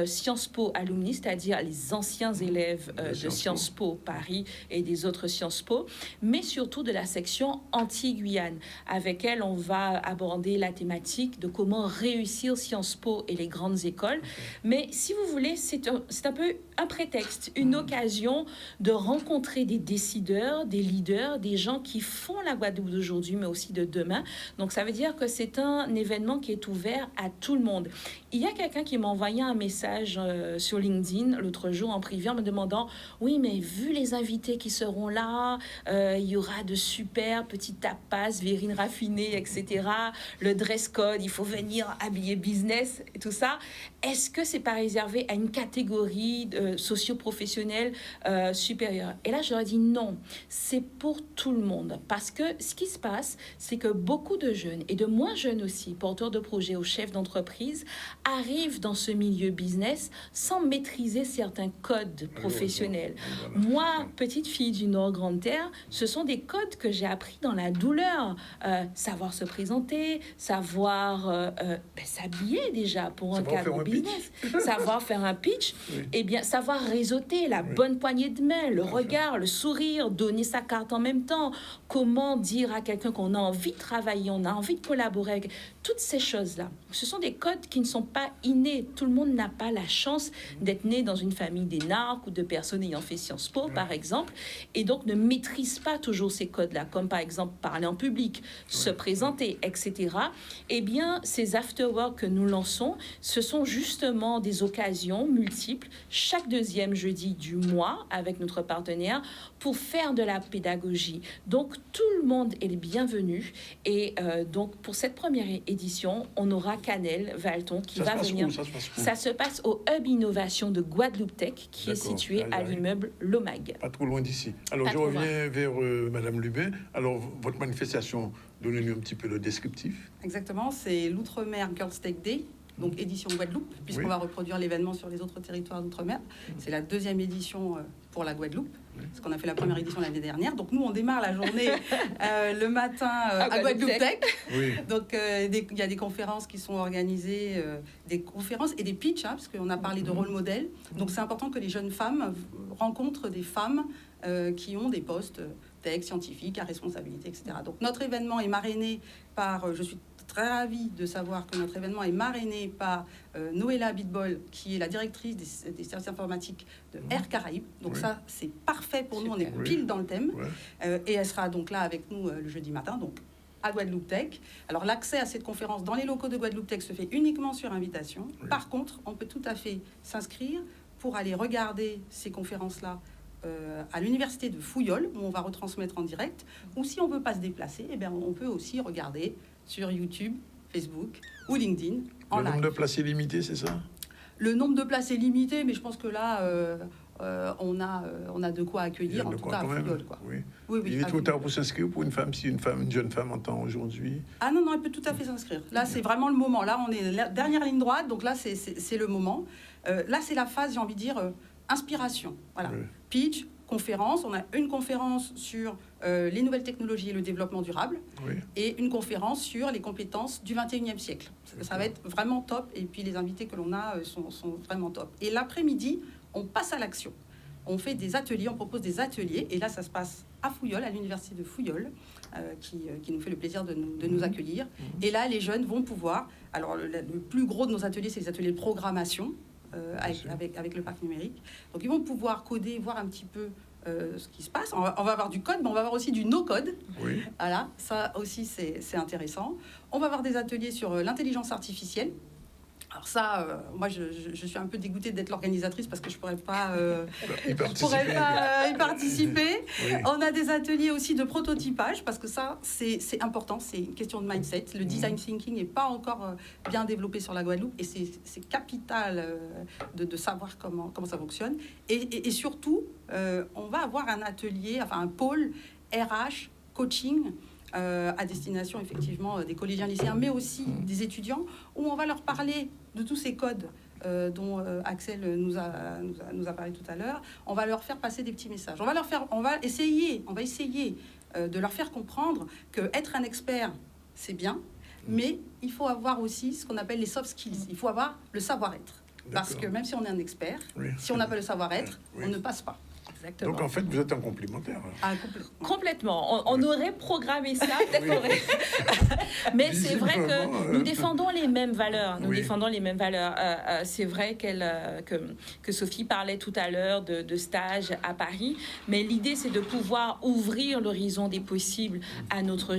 Sciences Po Alumni, c'est-à-dire les anciens élèves de Sciences Po Paris et des autres Sciences Po, mais surtout de la section anti-Guyane. Avec elle, on va aborder la thématique de comment réussir Sciences Po et les grandes écoles. Mais si vous voulez, c'est un peu un prétexte, une occasion de rencontrer des décideurs, des leaders, des gens qui font la Guadeloupe d'aujourd'hui, mais aussi de demain. Donc, ça veut dire que c'est un événement qui est ouvert à tout le monde. Il y a quelqu'un qui m'a envoyé un message sur LinkedIn l'autre jour en privé en me demandant « Oui, mais vu les invités qui seront là, il y aura de super petits tapas, verrines raffinées, etc. Le dress code, il faut venir habillés business et tout ça. Est-ce que c'est pas réservé à une catégorie socio-professionnelle supérieure? Et là, je leur ai dit non, c'est pour tout le monde. Parce que ce qui se passe, c'est que beaucoup de jeunes, et de moins jeunes aussi, porteurs de projets ou chefs d'entreprise, arrivent dans ce milieu business sans maîtriser certains codes professionnels. Moi, petite fille du Nord Grande Terre, ce sont des codes que j'ai appris dans la douleur. Savoir se présenter, savoir s'habiller déjà pour un cadre business, savoir faire un pitch, et bien savoir réseauter, la bonne poignée de main, le regard, le sourire, donner sa carte en même temps, comment dire à quelqu'un qu'on a envie de travailler, on a envie de collaborer avec, toutes ces choses-là. Ce sont des codes qui ne sont pas innés. Tout le monde n'a pas la chance d'être né dans une famille d'énarques ou de personnes ayant fait Sciences Po, par exemple, et donc ne maîtrise pas toujours ces codes-là, comme par exemple parler en public, se présenter, etc. Eh bien, ces after-work que nous lançons, ce sont justement des occasions multiples, chaque deuxième jeudi du mois, avec notre partenaire, pour faire de la pédagogie. Donc, tout le monde est le bienvenu. Et donc, pour cette première édition, on aura Canel Valton qui va venir. Ça se passe au Hub Innovation de Guadeloupe Tech, qui est situé à l'immeuble Lomag. Pas trop loin d'ici. Alors, je reviens vers Madame Lubin. Alors, votre manifestation, donnez-nous un petit peu le descriptif. Exactement, c'est l'Outre-mer Girls Tech Day, donc édition Guadeloupe, puisqu'on va reproduire l'événement sur les autres territoires d'Outre-mer. C'est la deuxième édition pour la Guadeloupe, parce qu'on a fait la première édition l'année dernière. Donc nous, on démarre la journée le matin à Guadeloupe Tech. Donc il y a des conférences qui sont organisées, des conférences et des pitchs, parce qu'on a parlé de rôle modèle. Donc c'est important que les jeunes femmes rencontrent des femmes qui ont des postes tech, scientifiques, à responsabilité, etc. Donc notre événement est marrainé par, je suis très ravie de savoir que notre événement est marrainé par Noëlla Bitbol, qui est la directrice des services informatiques de Air Caraïbes. Donc ça, c'est parfait pour nous, on est pile dans le thème. Et elle sera donc là avec nous le jeudi matin, donc à Guadeloupe Tech. Alors l'accès à cette conférence dans les locaux de Guadeloupe Tech se fait uniquement sur invitation. Par contre, on peut tout à fait s'inscrire pour aller regarder ces conférences-là à l'université de Fouillol, où on va retransmettre en direct, ou si on ne veut pas se déplacer, eh bien, on peut aussi regarder sur YouTube, Facebook ou LinkedIn en live. Le nombre de places est limité, c'est ça? Le nombre de places est limité, mais je pense que là, on a de quoi accueillir, en tout cas à Fouillol. Oui. Il est trop tard pour s'inscrire pour une femme, si une jeune femme entend aujourd'hui? Ah non, elle peut tout à fait s'inscrire. Là, c'est vraiment le moment. Là, on est la dernière ligne droite, donc là, c'est le moment. Là, c'est la phase, j'ai envie de dire, inspiration. Voilà. Pitch, conférence. On a une conférence sur les nouvelles technologies et le développement durable et une conférence sur les compétences du 21e siècle. Ça va être vraiment top et puis les invités que l'on a sont vraiment top. Et l'après-midi, on passe à l'action. On fait des ateliers, on propose des ateliers et là, ça se passe à Fouillol, à l'université de Fouillol, qui nous fait le plaisir de nous accueillir. Et là, les jeunes vont pouvoir... Alors, le plus gros de nos ateliers, c'est les ateliers de programmation, avec le parc numérique. Donc, ils vont pouvoir coder, voir un petit peu ce qui se passe. On va avoir du code, mais on va avoir aussi du no-code. Voilà, ça aussi, c'est intéressant. On va avoir des ateliers sur l'intelligence artificielle. Alors ça, moi, je suis un peu dégoûtée d'être l'organisatrice parce que je ne pourrais pas, y participer. On a des ateliers aussi de prototypage parce que ça, c'est important. C'est une question de mindset. Le design thinking n'est pas encore bien développé sur la Guadeloupe et c'est capital de savoir comment ça fonctionne. Et surtout, on va avoir un atelier, enfin un pôle RH, coaching, à destination effectivement des collégiens lycéens, mais aussi des étudiants, où on va leur parler de tous ces codes dont Axel nous a parlé tout à l'heure. On va leur faire passer des petits messages. On va essayer de leur faire comprendre que être un expert, c'est bien, mais il faut avoir aussi ce qu'on appelle les soft skills. Il faut avoir le savoir-être. Parce que même si on est un expert, si on n'a pas le savoir-être, on ne passe pas. Exactement. Donc en fait, vous êtes un complémentaire. Complètement. On aurait programmé ça, mais c'est vrai que nous défendons les mêmes valeurs. C'est vrai que Sophie parlait tout à l'heure de stage à Paris, mais l'idée c'est de pouvoir ouvrir l'horizon des possibles à notre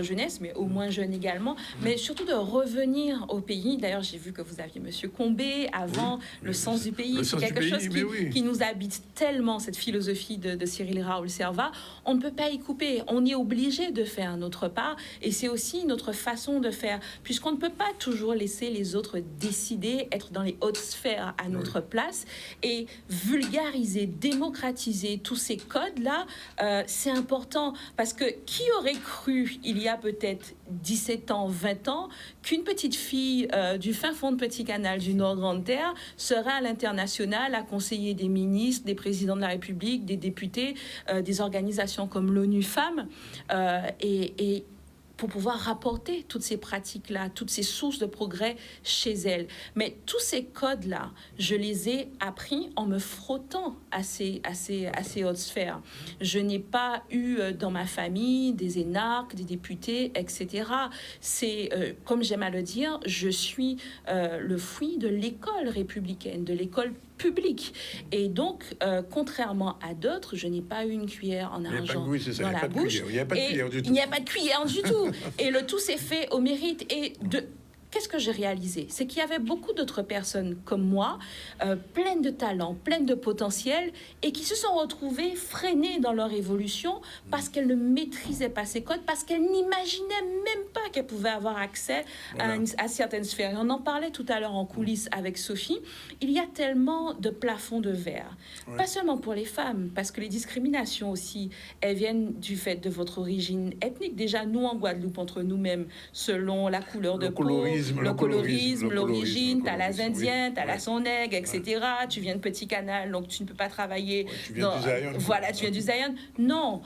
jeunesse, mais aux moins jeunes également, mais surtout de revenir au pays. D'ailleurs, j'ai vu que vous aviez Monsieur Combé avant, le sens du pays. C'est quelque chose qui nous habite tellement. cette philosophie de Cyril Raoul-Servat, on ne peut pas y couper. On est obligé de faire notre part et c'est aussi notre façon de faire, puisqu'on ne peut pas toujours laisser les autres décider, être dans les hautes sphères à notre place et vulgariser, démocratiser tous ces codes-là, c'est important parce que qui aurait cru il y a peut-être 17 ans, 20 ans, qu'une petite fille du fin fond de Petit Canal du Nord-Grande-Terre serait à l'international à conseiller des ministres, des présidents de la République, des députés, des organisations comme l'ONU Femmes et pour pouvoir rapporter toutes ces pratiques-là, toutes ces sources de progrès chez elles. Mais tous ces codes-là, je les ai appris en me frottant à ces hautes sphères. Je n'ai pas eu dans ma famille des énarques, des députés, etc. C'est, comme j'aime à le dire, je suis le fruit de l'école républicaine, de l'école public. Et donc, contrairement à d'autres, je n'ai pas eu une cuillère en argent dans la bouche. Il n'y a pas de cuillère du tout. Il n'y a pas de cuillère du tout. Et le tout s'est fait au mérite. Et qu'est-ce que j'ai réalisé? C'est qu'il y avait beaucoup d'autres personnes comme moi, pleines de talent, pleines de potentiel, et qui se sont retrouvées freinées dans leur évolution parce qu'elles ne maîtrisaient pas ces codes, parce qu'elles n'imaginaient même pas qu'elles pouvaient avoir accès à certaines sphères. Et on en parlait tout à l'heure en coulisses avec Sophie. Il y a tellement de plafonds de verre. Pas seulement pour les femmes, parce que les discriminations aussi, elles viennent du fait de votre origine ethnique. Déjà, nous, en Guadeloupe, entre nous-mêmes, selon la couleur de peau, le colorisme, l'origine, t'as la Indienne, t'as la Sonègue, etc. Tu viens de Petit Canal, donc tu ne peux pas travailler. Tu viens du Zion. Voilà, tu viens du Zion. Non,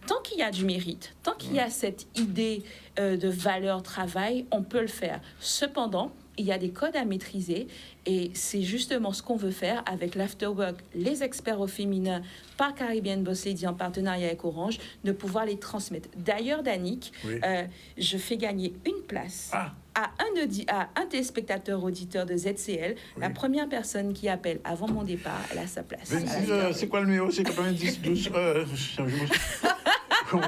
tant qu'il y a du mérite, tant qu'il y a cette idée de valeur travail, on peut le faire. Cependant, il y a des codes à maîtriser et c'est justement ce qu'on veut faire avec l'Afterwork, les experts au féminin par Caribbean Boss Lady en partenariat avec Orange, de pouvoir les transmettre. D'ailleurs, Danick, je fais gagner une place à un téléspectateur auditeur de ZCL. La première personne qui appelle avant mon départ, elle a sa place. C'est quoi le numéro? C'est 90 12.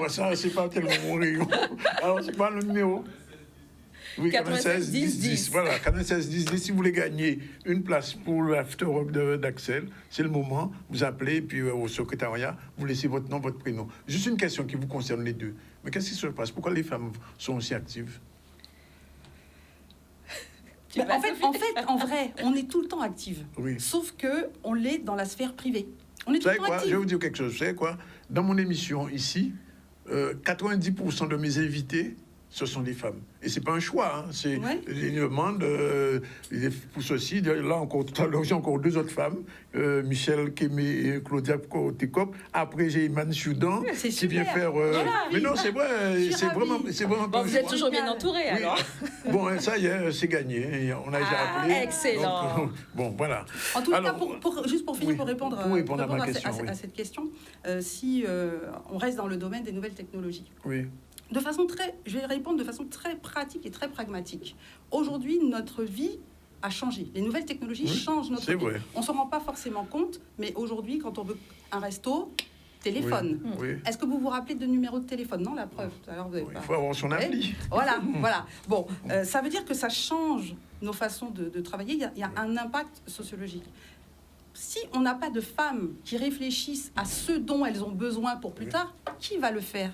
Ça, c'est pas tellement mon rayon. Alors, c'est quoi le numéro? Oui, 96 10 10. Voilà, 96 10 10. Si vous voulez gagner une place pour l'Afterwork d'Axel, c'est le moment. Vous appelez, puis au secrétariat, vous laissez votre nom, votre prénom. Juste une question qui vous concerne les deux. Mais qu'est-ce qui se passe? Pourquoi les femmes sont aussi actives? En vrai, on est tout le temps active. Oui. Sauf que on l'est dans la sphère privée. On est tout le temps active. Je vais vous dire quelque chose. Vous savez quoi? Dans mon émission ici, 90% de mes invités, ce sont des femmes. Et c'est pas un choix, hein. C'est une demande pour ceci. Là encore, tout à l'heure, j'ai encore deux autres femmes, Michel Kémé et Claudia Técop. Après, j'ai Iman Choudan qui vient faire. Mais non, c'est vrai, c'est vraiment pas un vous choix. êtes toujours bien entouré, alors. Bon, ça y est, c'est gagné. On a déjà appelé. Excellent. Donc, bon, voilà. En tout cas, juste pour finir, pour répondre à cette question, si on reste dans le domaine des nouvelles technologies. Oui. Je vais répondre de façon très pratique et très pragmatique. Aujourd'hui, notre vie a changé. Les nouvelles technologies changent notre vie. Vrai. On ne s'en rend pas forcément compte, mais aujourd'hui, quand on veut un resto, téléphone. Oui. Est-ce que vous vous rappelez de numéro de téléphone? Non, la preuve. Alors, il faut avoir son appli. Voilà. Bon, ça veut dire que ça change nos façons de travailler. Il y a un impact sociologique. Si on n'a pas de femmes qui réfléchissent à ce dont elles ont besoin pour plus tard, qui va le faire?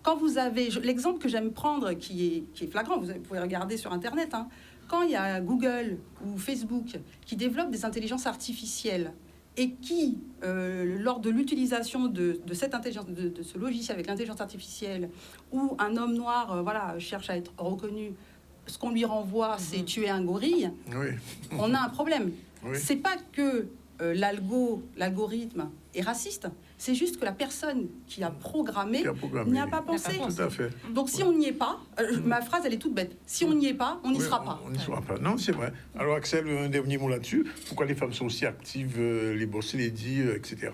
Quand vous avez... L'exemple que j'aime prendre, qui est flagrant, vous pouvez regarder sur Internet, hein, quand il y a Google ou Facebook qui développent des intelligences artificielles et qui, lors de l'utilisation de cette intelligence, de ce logiciel avec l'intelligence artificielle, où un homme noir cherche à être reconnu, ce qu'on lui renvoie, c'est tuer un gorille, on a un problème. C'est pas que l'algorithme est raciste, c'est juste que la personne qui a programmé n'y a pas pensé. Tout à fait. Donc si on n'y est pas, ma phrase elle est toute bête, si on n'y est pas, on n'y sera pas. On n'y sera pas. Non, c'est vrai. Alors Axel, un dernier mot là-dessus. Pourquoi les femmes sont aussi actives, les boss lady, etc.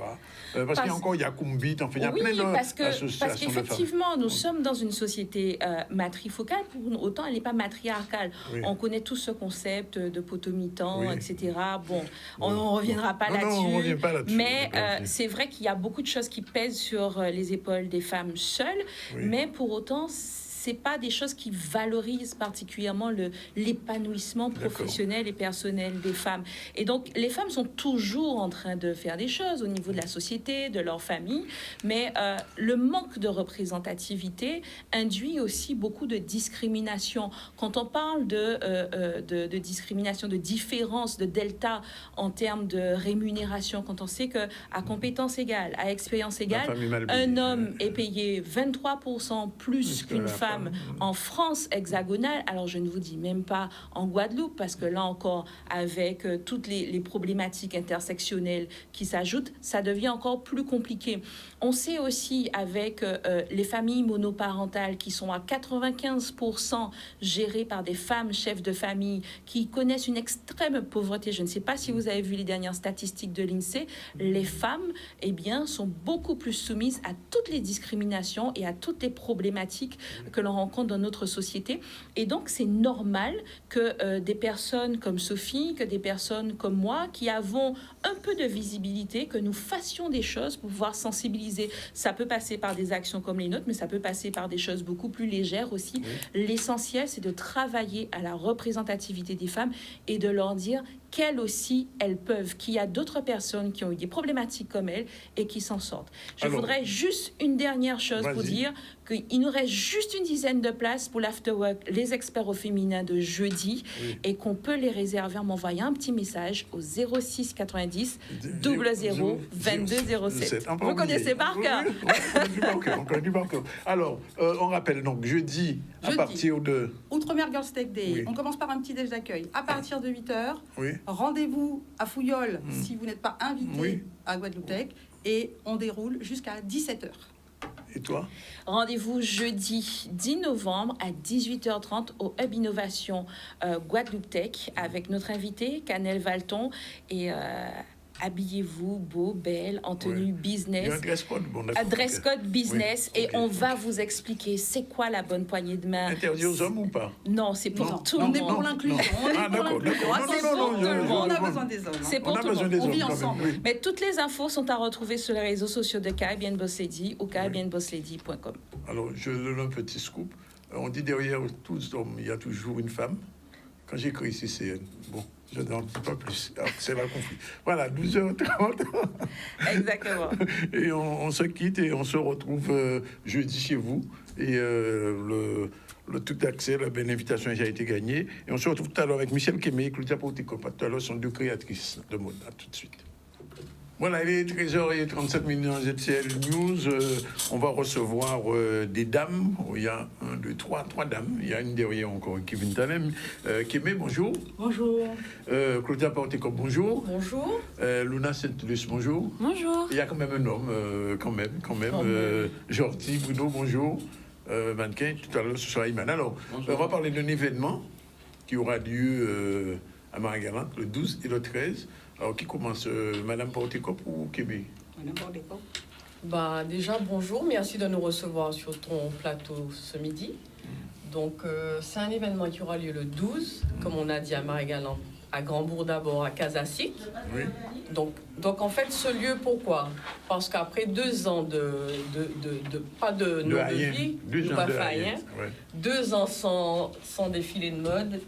Parce qu'il y a encore Yakumbit, enfin il y a plein d'associations parce qu'effectivement, nous sommes dans une société matrifocale, pour autant elle n'est pas matriarcale. On connaît tout ce concept de potomitan, etc. Bon, on ne reviendra pas là-dessus. Non, on revient pas là-dessus. Mais c'est vrai qu'il y a beaucoup de choses qui pèsent sur les épaules des femmes seules, mais pour autant, c'est pas des choses qui valorisent particulièrement l'épanouissement professionnel et personnel des femmes. Et donc, les femmes sont toujours en train de faire des choses au niveau de la société, de leur famille, mais le manque de représentativité induit aussi beaucoup de discrimination. Quand on parle de discrimination, de différence, de delta en termes de rémunération, quand on sait qu'à compétence égale, à expérience égale, un homme est payé 23% plus qu'une femme en France hexagonale, alors je ne vous dis même pas en Guadeloupe, parce que là encore, avec toutes les problématiques intersectionnelles qui s'ajoutent, ça devient encore plus compliqué. On sait aussi avec les familles monoparentales qui sont à 95% gérées par des femmes chefs de famille qui connaissent une extrême pauvreté. Je ne sais pas si vous avez vu les dernières statistiques de l'INSEE. Les femmes, eh bien, sont beaucoup plus soumises à toutes les discriminations et à toutes les problématiques que l'on rencontre dans notre société. Et donc, c'est normal que des personnes comme Sophie, que des personnes comme moi, qui avons un peu de visibilité, que nous fassions des choses pour pouvoir sensibiliser. Ça peut passer par des actions comme les nôtres, mais ça peut passer par des choses beaucoup plus légères aussi. Oui. L'essentiel, c'est de travailler à la représentativité des femmes et de leur dire qu'elles aussi, elles peuvent, qu'il y a d'autres personnes qui ont eu des problématiques comme elles et qui s'en sortent. Je voudrais juste une dernière chose pour dire qu'il nous reste juste une dizaine de places pour l'afterwork, les experts au féminin de jeudi, et qu'on peut les réserver en m'envoyant un petit message au 06 90 00 22 07. Vous connaissez par cœur. On connaît du par cœur. Alors, on rappelle donc jeudi à partir de... Outre-mer Girls Tech Day. On commence par un petit déj d'accueil. À partir de 8h, rendez-vous à Fouillol si vous n'êtes pas invité à Guadeloupe Tech, et on déroule jusqu'à 17h. Et toi? Rendez-vous jeudi 10 novembre à 18h30 au Hub Innovation Guadeloupe Tech avec notre invité, Canel Valton, et habillez-vous beau, belle, en tenue business. Il y a un dress code, dress code business, et on va vous expliquer c'est quoi la bonne poignée de main. Interdit aux hommes ou pas? Non, c'est pour tout le monde. On est pour l'inclusion. On a besoin des hommes. C'est pour tout le monde. On vit ensemble. Mais toutes les infos sont à retrouver sur les réseaux sociaux de Caribbean Boss Lady ou caribbeanbosslady.com. Alors, je donne un petit scoop. On dit derrière tous hommes, il y a toujours une femme. Quand j'écris ici, c'est bon. Je n'en dis pas plus. C'est la conflit. Voilà, 12h30. Exactement. Et on se quitte et on se retrouve jeudi chez vous. Et le tout accès, la belle invitation a déjà été gagnée. Et on se retrouve tout à l'heure avec Michel Kémé et Claudia Portico. Tout à l'heure, sont deux créatrices de mode. À tout de suite. Voilà, il est 13h37 dans ZCL News. On va recevoir des dames. Il y a trois dames. Il y a une derrière encore, Kevin Talem. Kémé, bonjour. Bonjour. Claudia Portico, bonjour. Bonjour. Luna Saint-Luce, bonjour. Bonjour. Il y a quand même un homme, quand même. Jordi Bruno, bonjour. Mannequin, tout à l'heure, ce sera Iman. Alors, on va parler d'un événement qui aura lieu à Marie-Galante le 12 et le 13. Alors, qui commence, Madame Portico ou Kébé? Madame Portico. Déjà, bonjour. Merci de nous recevoir sur ton plateau ce midi. Donc, c'est un événement qui aura lieu le 12, comme on a dit à Marie-Galante, à Grand-Bourg d'abord, à Casacic. Oui. Donc, en fait, ce lieu, pourquoi? Parce qu'après 2 ans pas de vie, 2 ans sans défilé de mode.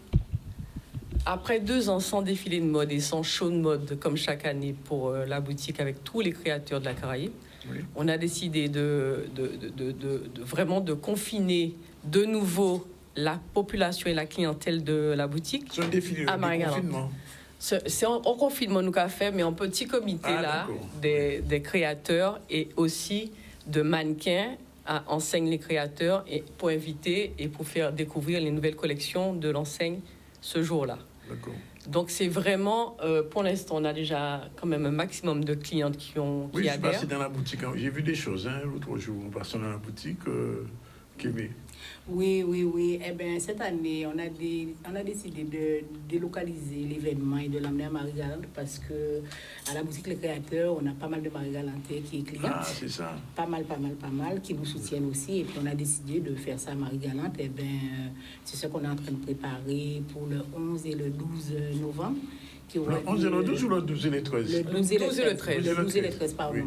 Après 2 ans sans défilé de mode et sans show de mode, comme chaque année pour la boutique avec tous les créateurs de la Caraïbe, on a décidé de vraiment de confiner de nouveau la population et la clientèle de la boutique. C'est un défilé de confinement. C'est en confinement nous qu'a fait, mais en petit comité des créateurs et aussi de mannequins enseigne les créateurs et pour inviter et pour faire découvrir les nouvelles collections de l'enseigne ce jour-là. D'accord. Donc c'est vraiment, pour l'instant, on a déjà quand même un maximum de clientes qui adhèrent. Oui, je suis passé dans la boutique, j'ai vu des choses l'autre jour, en passant dans la boutique, Kébé. Oui. Eh bien, cette année, on a décidé de délocaliser l'événement et de l'emmener à Marie-Galante parce que à la boutique Les Créateurs, on a pas mal de Marie-Galantais qui est cliente. Ah, c'est ça. Pas mal, qui nous soutiennent aussi. Et puis, on a décidé de faire ça à Marie-Galante. Eh bien, c'est ce qu'on est en train de préparer pour le 11 et le 12 novembre. Le 11 et le 12 ou le 12 et le 13? Le 12 et le 13, pardon. Oui.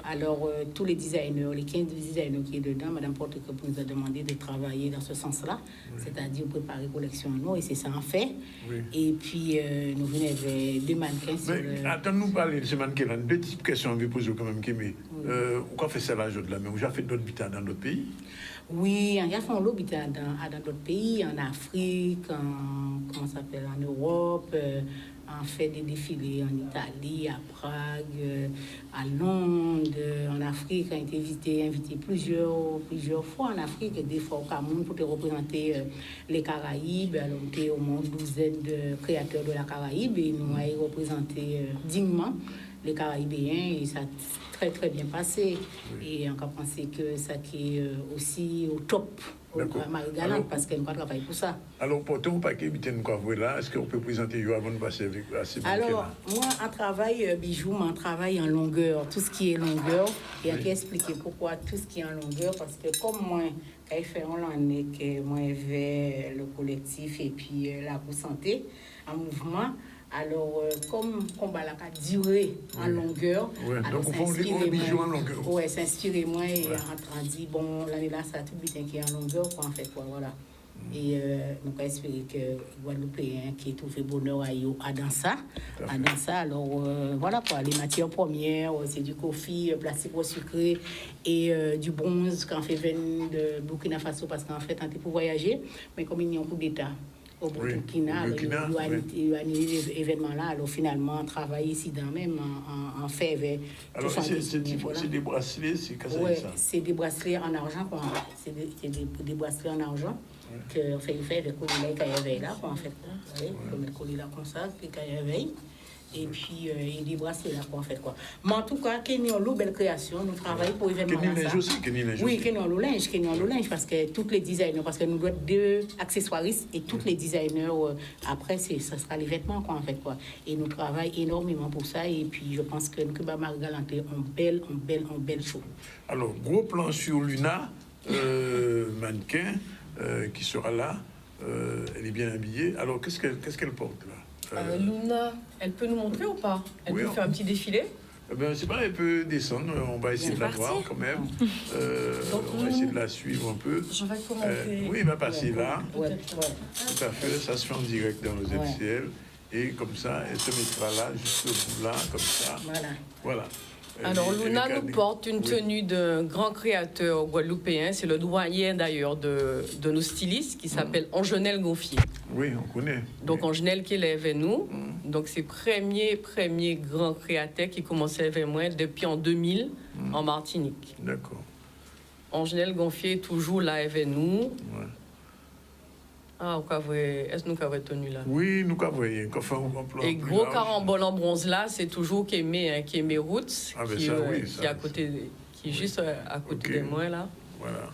Alors, tous les designers, les 15 designers qui sont dedans, Mme Porte-Cup nous a demandé de travailler dans ce sens-là, c'est-à-dire préparer collection à nous, et c'est ça en fait. Oui. Et puis, nous venons avec 2 mannequins sur Mais attends-nous parler de ce mannequin-là. Une petite question que je vais poser quand même, Kémé. Pourquoi fait ça là, là? Mais vous avez fait d'autres butins dans d'autres pays? Oui, il y a fait l'hôpital dans d'autres pays, en Afrique, comment ça s'appelle, en Europe, on fait des défilés en Italie, à Prague, à Londres, en Afrique, on a été invité plusieurs fois en Afrique, des fois au Cameroun pour te représenter les Caraïbes. Alors, on était au moins une douzaine de créateurs de la Caraïbe et nous avons représenté dignement les Caraïbéens et ça a très très bien passé. Oui. Et on a pensé que ça qui est aussi au top à Marie-Galante parce qu'elle n'a pas travaillé pour ça. Alors, pour ton paquet, là, est-ce qu'on peut présenter avant de passer avec ces alors, moi, en travail, bijou, en travail en longueur, tout ce qui est longueur, et on peut expliquer pourquoi tout ce qui est en longueur, parce que comme moi, quand il fait un année que moi, j'ai le collectif et puis la santé en mouvement. Alors, comme combat la duré en longueur, alors donc on fait bijoux en longueur. Oui, s'inspirer moi et on dit, bon, l'année là, ça a tout bien qui est en longueur, quoi, en fait, quoi, voilà. Et nous avons espéré que Guadeloupéen qui trouvé bonheur à dans ça. Alors, voilà, quoi, les matières premières, c'est du coffee, plastique sucré et du bronze qu'on fait venir de Burkina Faso parce qu'en fait, on était pour voyager, mais comme il y a un coup d'État. Au Burkina, il y a annulé l'événement là, alors finalement on travaille ici dans même en fait. Alors c'est des bracelets, c'est quoi ça? Oui, c'est des bracelets en argent, quoi. C'est des bracelets en argent qu'on fait avec le collier là, qu'il y avait là, quoi, en fait. On peut mettre le collier là comme ça, puis qu'il y avait. Et puis, il des bracelets là, quoi, en fait, quoi. Mais en tout cas, Kenny a une belle création, nous travaillons pour événement là. Oui, Kenny a le linge, parce que toutes les designers, parce que nous avons 2 accessoiristes et toutes les designers, après, ça sera les vêtements, quoi, en fait, quoi. Et nous travaillons énormément pour ça, et puis je pense que nous, Marie-Galante, un belle show. Alors, gros plan sur Luna, mannequin, qui sera là, elle est bien habillée. Alors, qu'est-ce qu'elle porte, là? Luna, elle peut nous montrer ou pas? Elle peut faire un petit défilé? C'est pas, elle peut descendre, on va essayer de la voir quand même. On va essayer de la suivre un peu. Je vais commenter. Oui, il va passer là. Tout à fait, ça se fait en direct dans le ZCL. Et comme ça, elle se mettra là, juste au bout là, comme ça. Voilà. Alors, Luna nous porte une tenue d'un grand créateur guadeloupéen. C'est le doyen, d'ailleurs, de nos stylistes, qui s'appelle Angenel Gonfier. Oui, on connaît. Donc, Angenel qui est avec nous. Donc, c'est le premier grand créateur qui commençait avec moi depuis en 2000 en Martinique. D'accord. Angenel Gonfier est toujours là avec nous. Ouais. Ah, est-ce que nous avons tenu là? Oui, nous avons. Et gros carambole en bronze là, c'est toujours Kémé Roots, qui est à côté, qui est juste à côté de moi là. Voilà.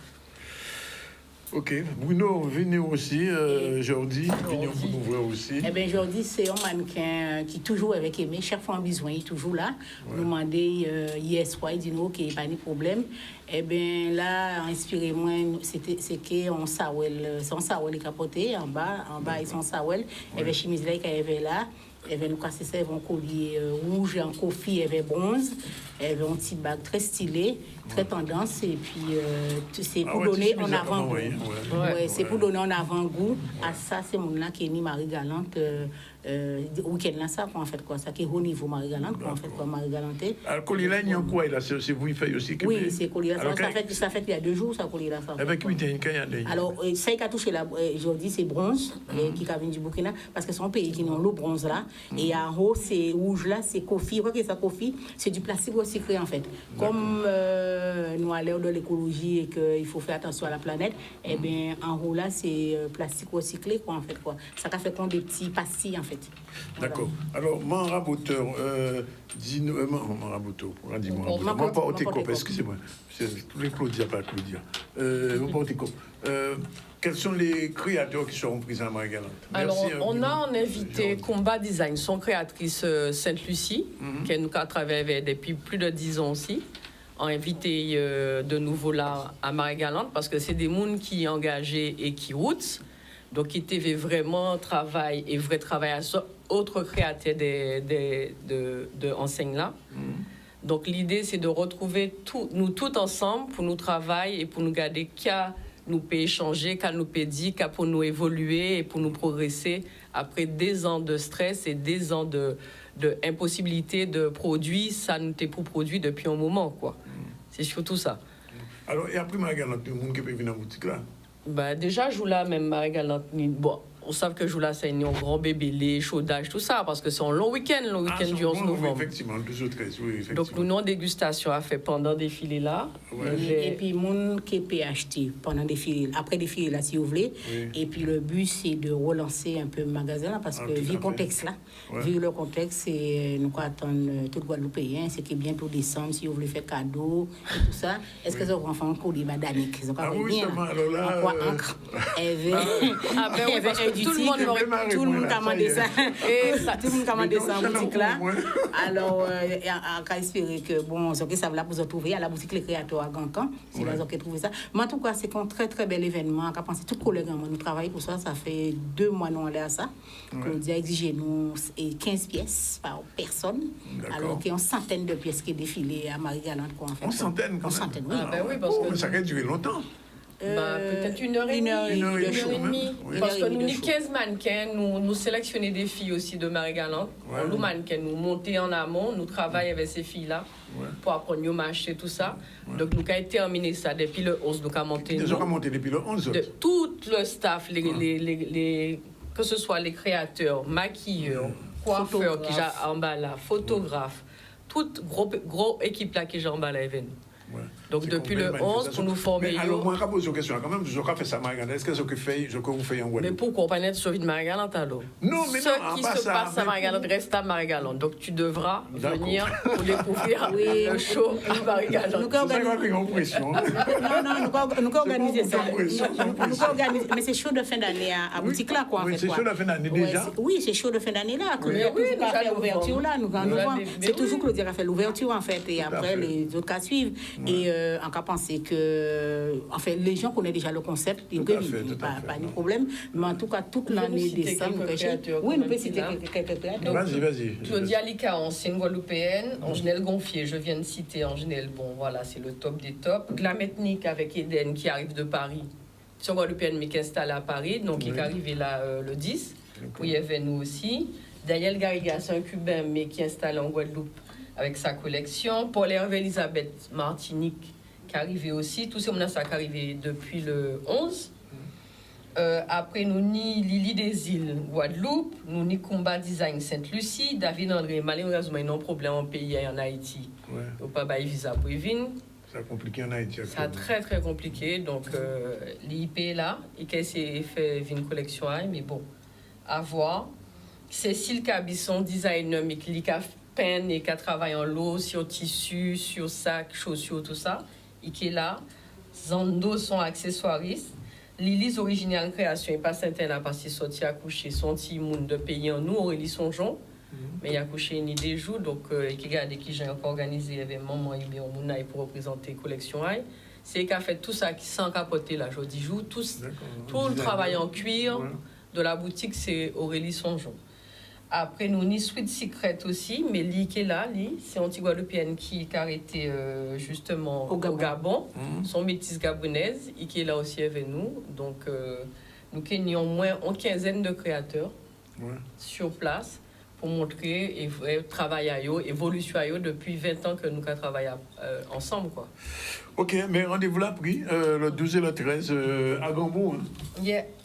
Ok, Bruno, venez aussi, Jordi, venez pour nous voir aussi. Eh bien, Jordi, c'est un mannequin qui toujours avec Aimé, chaque fois en besoin, il est toujours là. Nous demandez yes, why, dit nous qu'il n'y a pas de problème. Eh bien, là, inspirez-moi, c'est qu'on sawel, son sawel est capoté en bas, ils sont sawel. Eh bien, chemise là, qu'il y avait là. Elle va nous casser ça, un collier rouge, un coffee, elle avait bronze, elle avait un petit bague très stylé, très tendance, et puis c'est pour donner en avant-goût. C'est pour donner en avant-goût à ça, c'est mon là qui est mis Marie-Galante, week-end là, ça, en fait, quoi, ça qui est au niveau Marie-Galante, en fait, quoi, Marie-Galante. Alors, collier là, il y a quoi, là, c'est vous, il fait aussi? Oui, c'est collier là, ça fait il y a 2 jours, ça, collier là, ça. Avec qui il y a des... Alors, ça qui a touché là, aujourd'hui, c'est bronze, qui vient du Burkina, parce que c'est un pays qui n'a le bronze là. Et en haut, c'est rouge là, c'est coffee. Vous voyez que ça coffee, c'est du plastique recyclé en fait. Comme nous à l'heure de l'écologie et qu'il faut faire attention à la planète, eh bien en haut là, c'est plastique recyclé quoi en fait quoi. Ça fait comme des petits pastilles en fait. D'accord. Voilà. Alors, mon raboteur, dis-nous, mon raboteur, dis-moi, mon porte-cop, excusez-moi, tous les Claudia, pas Claudia. Mon porte-cop. Quels sont les créateurs qui seront présents à Marie-Galante? Alors, on a en invité Combat Design, son créatrice Sainte-Lucie, qui nous a travaillé depuis plus de 10 ans aussi. On a invité de nouveau là à Marie-Galante parce que c'est des gens qui sont engagés et qui route. Donc, qui étaient vraiment travail et vrai travail à ça. Autre créateur de enseigne là. Donc l'idée, c'est de retrouver nous tous ensemble pour nous travailler et pour nous garder qu'à nous peut échanger, qu'à nous peut dire, qu'à pour nous évoluer et pour nous progresser après des ans de stress et des ans de impossibilité de produire, ça nous était pour produire depuis un moment, quoi. C'est surtout ça. Alors, et après, Marie-Galante, le monde qui peut venir dans la boutique là? Bah, déjà, je là, même Marie-Galante, bon, on sait que je là, c'est un grand bébé, les chaudages, tout ça, parce que c'est un long week-end du 11 novembre. Oui, effectivement, le 12 au 13, oui, effectivement. Donc, nous, avons dégustation à faire pendant le défilé là. Ouais. Et puis, mon qui peut acheter pendant le défilé, après le défilé là, si vous voulez. Oui. Et puis, le but, c'est de relancer un peu le magasin là, parce que, vu le contexte là, vu le contexte, nous attendons tout Guadeloupéen, ce qui est bientôt décembre, si vous voulez faire cadeau et tout ça. Est-ce que ça vous enfants pour les badaniques? Ah oui, ça va, alors là. En quoi encre? Tout le monde a commandé ça. Et ça, tout le monde a commandé ça en boutique là. Alors, on va espérer que, bon, ce que ça va là pour se trouver à la boutique Les Créateurs à Gancan, si vous avez trouvé ça. Mais en tout cas, c'est un très, très bel événement. On a pensé, tous les collègues, nous travaillons pour ça. Ça fait 2 mois nous on est à ça. On dit exiger nous 15 pièces par personne. Alors qu'il y a une centaine de pièces qui défilent à Marie-Galante. Une centaine, quand même. Une centaine, oui. Ah, ben oui, parce que ça va durer longtemps. Peut-être 1h30. 1h30. Parce que nous, 15 mannequins, nous sélectionnons des filles aussi de Marie-Galante. Nous, mannequins, nous montons en amont, nous travaillons avec ces filles-là pour apprendre à marcher, tout ça. Donc, nous avons terminé ça depuis le 11, nous avons monté. Nous avons monté depuis le 11. De tout le staff, que ce soit les créateurs, maquilleurs, coiffeurs qui j'ai emballé, photographes, toute gros équipe là qui j'ai emballé avec nous. Ouais. Donc depuis le 11, pour nous former. Mais alors, moi, je pose une question quand même. Je fait ça, Marie-Galante. Est-ce que ce que vous faites en Guadeloupe? Mais pourquoi pas être sur de Marie-Galante alors? Non, mais ce qui se passe à Marie-Galante reste à Marie-Galante. Donc tu devras venir pour découvrir le show à Marie-Galante. C'est ça qu'on a une pression. Non, nous organiser ça. Mais c'est chaud de fin d'année à boutique là, quoi. Oui, c'est chaud de fin d'année déjà. Oui, c'est chaud de fin d'année là. Oui, on a fait l'ouverture là. C'est toujours Claudia qui a fait l'ouverture en fait. Et après, les autres cas suivent. Et on a pensé que, enfin, les gens connaissent déjà le concept, il n'y a pas de problème. Mais en tout cas, toute l'année décembre, oui, nous pouvons citer quelques créateurs. Vas-y. Claudia Lika, ancienne Guadeloupéenne, Angèle Gonfier, je viens de citer Angèle, bon voilà, c'est le top des tops. Glametnik avec Eden qui arrive de Paris, sur Guadeloupéenne mais qui est installée à Paris, donc qui est arrivé là le 10. Puis il y avait nous aussi. Daniel Garriga, c'est un Cubain mais qui est installé en Guadeloupe avec sa collection. Paul Hervé Elisabeth Martinique qui est arrivé aussi. Tous ces gens-là qui arrivé depuis le 11. Après, nous ni Lily des Îles Guadeloupe, nous ni Combat Design Sainte-Lucie, David André, malheureusement, ils ont un problème en pays en Haïti. Ils n'ont pas de visa pour y venir. C'est compliqué en Haïti. C'est très très compliqué. Donc, l'IP là, et qui s'est fait une collection, mais bon, à voir. Cécile Cabisson, designer, mais qui a peint et qui travaille en lot, sur tissu, sur sac, chaussures, tout ça. Et qui est là. Zando, son accessoiriste. Lili's originale création, il passe interne parce qu'il sorti à coucher son petit monde de pays en nous, Aurélie Songeon. Mais il a couché ni des jours, donc qui regarde qui j'ai encore organisé l'événement, moi, il pour représenter collection. C'est qu'il a fait tout ça qui sans capoter là, je dis jour, tout le travail en cuir de la boutique, c'est Aurélie Songeon. Après, nous, ni Sweet Secret aussi, mais Li qui est là, c'est Anti-Guadeloupéenne qui a arrêté justement au Gabon, son métisse gabonaise, et qui est là aussi avec nous. Donc, nous avons au moins une quinzaine de créateurs sur place pour montrer et travailler à eux, évolution à eux depuis 20 ans que nous avons travaillé ensemble, quoi. Ok, mais rendez-vous là, pris, le 12 et le 13 à Gambou.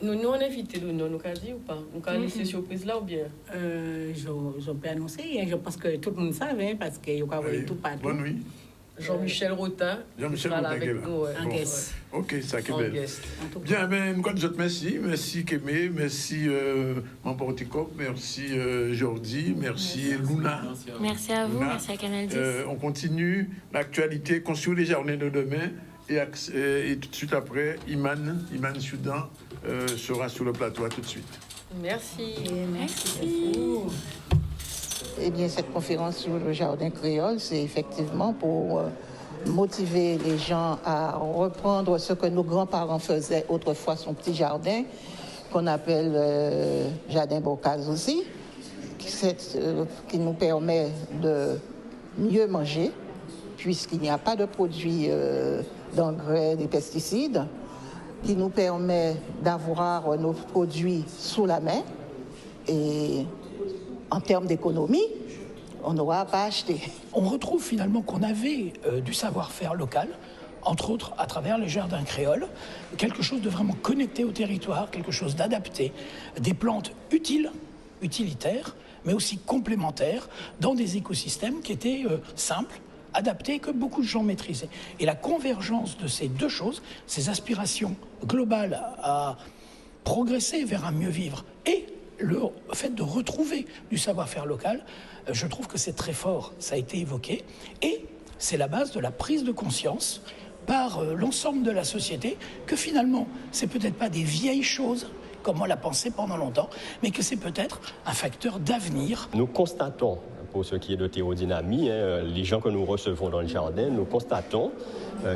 Nous avons invité, nous avons dit ou pas? Nous avons laissé surprise là ou bien? Je peux annoncer, je pense que tout le monde savait, parce qu'il y a tout partout. Bonne nuit. Jean-Michel Rotin. Jean-Michel Rotin avec nous. En guest. Ok, ça qui est belle. Bien, ben, nous disons merci. Merci Kémé, merci Mamporticop, merci Jordi, merci Luna. Merci à vous, merci à Canal 10. On continue l'actualité, construire les journées de demain. Et tout de suite après, Iman Soudan sera sur le plateau. À tout de suite. Merci. Merci. Eh bien, cette conférence sur le jardin créole, c'est effectivement pour motiver les gens à reprendre ce que nos grands-parents faisaient autrefois, son petit jardin, qu'on appelle jardin Bocase aussi, qui nous permet de mieux manger, puisqu'il n'y a pas de produits d'engrais, des pesticides, qui nous permet d'avoir nos produits sous la main. Et en termes d'économie, on n'aura pas acheté. On retrouve finalement qu'on avait du savoir-faire local, entre autres à travers les jardins créoles, quelque chose de vraiment connecté au territoire, quelque chose d'adapté, des plantes utiles, utilitaires, mais aussi complémentaires, dans des écosystèmes qui étaient simples, adaptés, que beaucoup de gens maîtrisaient. Et la convergence de ces deux choses, ces aspirations globales à progresser vers un mieux vivre et le fait de retrouver du savoir-faire local, je trouve que c'est très fort, ça a été évoqué, et c'est la base de la prise de conscience par l'ensemble de la société que finalement, c'est peut-être pas des vieilles choses, comme on l'a pensé pendant longtemps, mais que c'est peut-être un facteur d'avenir. Nous constatons, pour ce qui est de théodynamie, les gens que nous recevons dans le jardin, nous constatons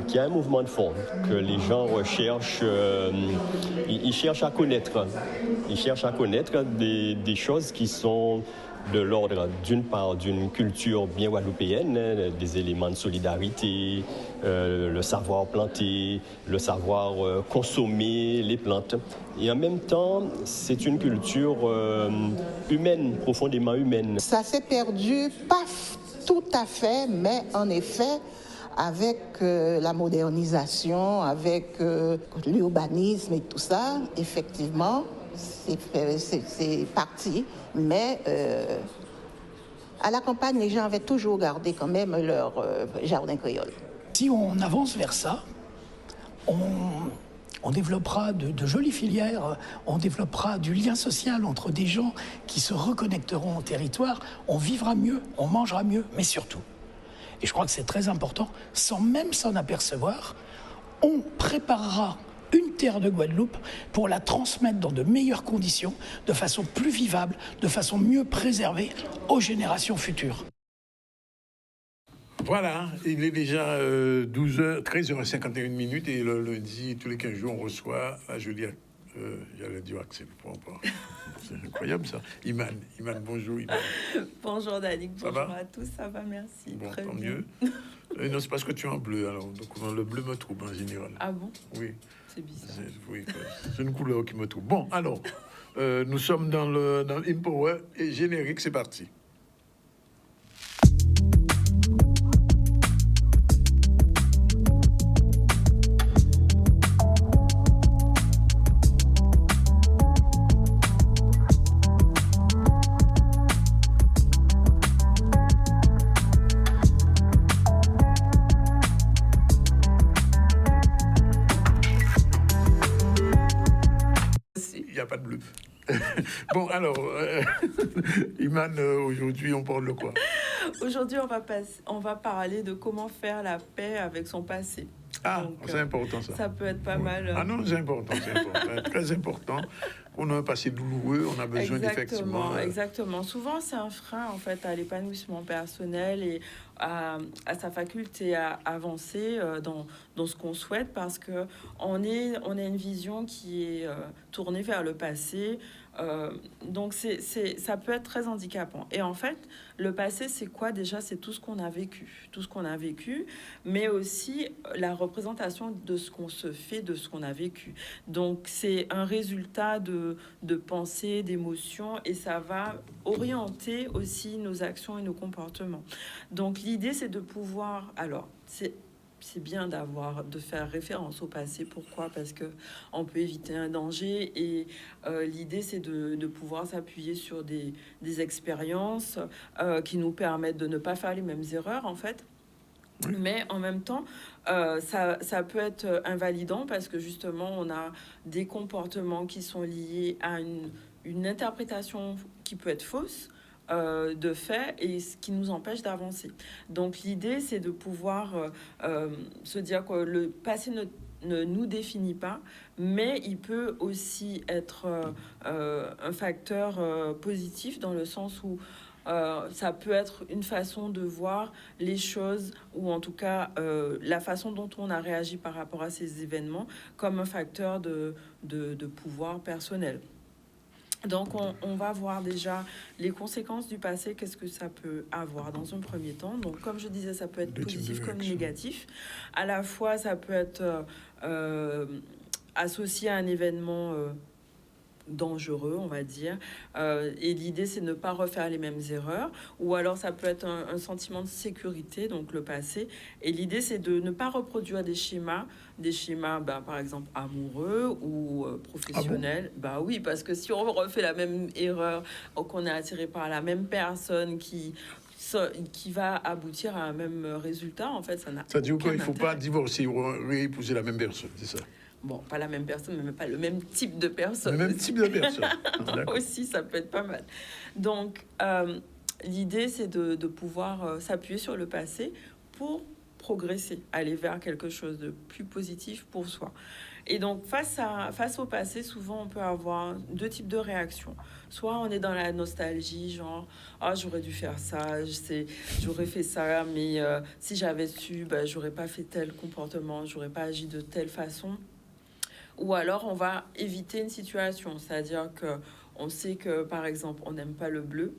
qu'il y a un mouvement de fond, que les gens recherchent, ils cherchent à connaître. Ils cherchent à connaître des choses qui sont de l'ordre, d'une part, d'une culture bien guadeloupéenne, des éléments de solidarité, le savoir planter, le savoir consommer les plantes. Et en même temps, c'est une culture humaine, profondément humaine. Ça s'est perdu, pas tout à fait, mais en effet, avec la modernisation, avec l'urbanisme et tout ça, effectivement, c'est parti. Mais à la campagne, les gens avaient toujours gardé quand même leur jardin créole. Si on avance vers ça, on développera de jolies filières, on développera du lien social entre des gens qui se reconnecteront au territoire, on vivra mieux, on mangera mieux, mais surtout, et je crois que c'est très important, sans même s'en apercevoir, on préparera une terre de Guadeloupe pour la transmettre dans de meilleures conditions, de façon plus vivable, de façon mieux préservée aux générations futures. Voilà, il est déjà 13h51 et le lundi, tous les 15 jours, on reçoit la Julia. J'allais dire Axel. C'est incroyable ça. Iman, bonjour. Iman. Bonjour Danick, bonjour à tous, ça va, merci. Bon, très tant bien. mieux. Non, c'est parce que tu es en bleu, alors. Donc le bleu me trouble en général. Ah bon? Oui. C'est bizarre. Oui, c'est une couleur qui me trouble. Bon, alors, nous sommes dans Impower et générique, c'est parti. Pas de bleu. Bon, alors, Iman, aujourd'hui, on parle de quoi? Aujourd'hui, on va parler de comment faire la paix avec son passé. Ah, c'est important ça. Ça peut être pas mal. Ah non, c'est important, très important. On a un passé douloureux, on a besoin d'effectivement. Exactement. Souvent, c'est un frein en fait à l'épanouissement personnel et à sa faculté à avancer dans ce qu'on souhaite, parce que on a une vision qui est tournée vers le passé. Donc ça peut être très handicapant. Et en fait, le passé, c'est quoi déjà? C'est tout ce qu'on a vécu, mais aussi la représentation de ce qu'on se fait de ce qu'on a vécu. Donc c'est un résultat de pensée, d'émotions, et ça va orienter aussi nos actions et nos comportements. Donc l'idée, c'est de pouvoir... Alors, c'est bien de faire référence au passé. Pourquoi? Parce que on peut éviter un danger, et l'idée, c'est de pouvoir s'appuyer sur des expériences qui nous permettent de ne pas faire les mêmes erreurs, en fait. Mais en même temps, ça peut être invalidant, parce que justement, on a des comportements qui sont liés à une interprétation qui peut être fausse de fait, et ce qui nous empêche d'avancer. Donc l'idée, c'est de pouvoir se dire que le passé ne nous définit pas, mais il peut aussi être un facteur positif, dans le sens où ça peut être une façon de voir les choses, ou en tout cas la façon dont on a réagi par rapport à ces événements, comme un facteur de pouvoir personnel. Donc, on va voir déjà les conséquences du passé, qu'est-ce que ça peut avoir dans un premier temps. Donc, comme je disais, ça peut être positif comme négatif. À la fois, ça peut être associé à un événement dangereux, on va dire. Et l'idée, c'est de ne pas refaire les mêmes erreurs. Ou alors, ça peut être un sentiment de sécurité, donc le passé. Et l'idée, c'est de ne pas reproduire des schémas, par exemple, amoureux ou professionnels. Ah bon? Oui, parce que si on refait la même erreur, ou qu'on est attiré par la même personne qui va aboutir à un même résultat, en fait, ça n'a Ça dit qu'il ne faut pas divorcer ou réépouser la même personne, c'est ça? Bon, pas la même personne, mais même pas le même type de personne. Le même type de personne. Aussi, ça peut être pas mal. Donc, l'idée, c'est de pouvoir s'appuyer sur le passé pour progresser, aller vers quelque chose de plus positif pour soi. Et donc, face au passé, souvent, on peut avoir deux types de réactions. Soit on est dans la nostalgie, genre « Ah, j'aurais dû faire ça, j'aurais fait ça, mais si j'avais su, j'aurais pas fait tel comportement, j'aurais pas agi de telle façon. » Ou alors, on va éviter une situation, c'est-à-dire qu'on sait que, par exemple, on n'aime pas le bleu.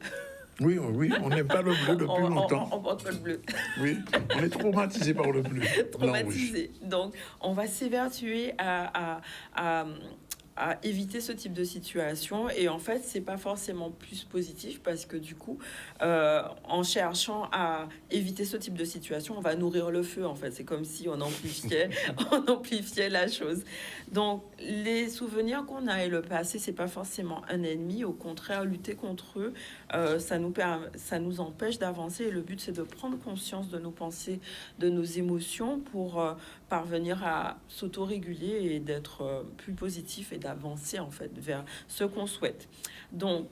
Oui, on n'aime pas le bleu depuis longtemps. On porte pas le bleu. Oui, on est traumatisé par le bleu. Traumatisé. Donc, on va s'évertuer à éviter ce type de situation. Et en fait, c'est pas forcément plus positif parce que du coup, en cherchant à éviter ce type de situation, on va nourrir le feu. En fait, c'est comme si on amplifiait la chose. Donc, les souvenirs qu'on a et le passé, c'est pas forcément un ennemi. Au contraire, lutter contre eux, ça nous empêche d'avancer. Et le but, c'est de prendre conscience de nos pensées, de nos émotions pour parvenir à s'autoréguler et d'être plus positif et d'avancer en fait vers ce qu'on souhaite. Donc,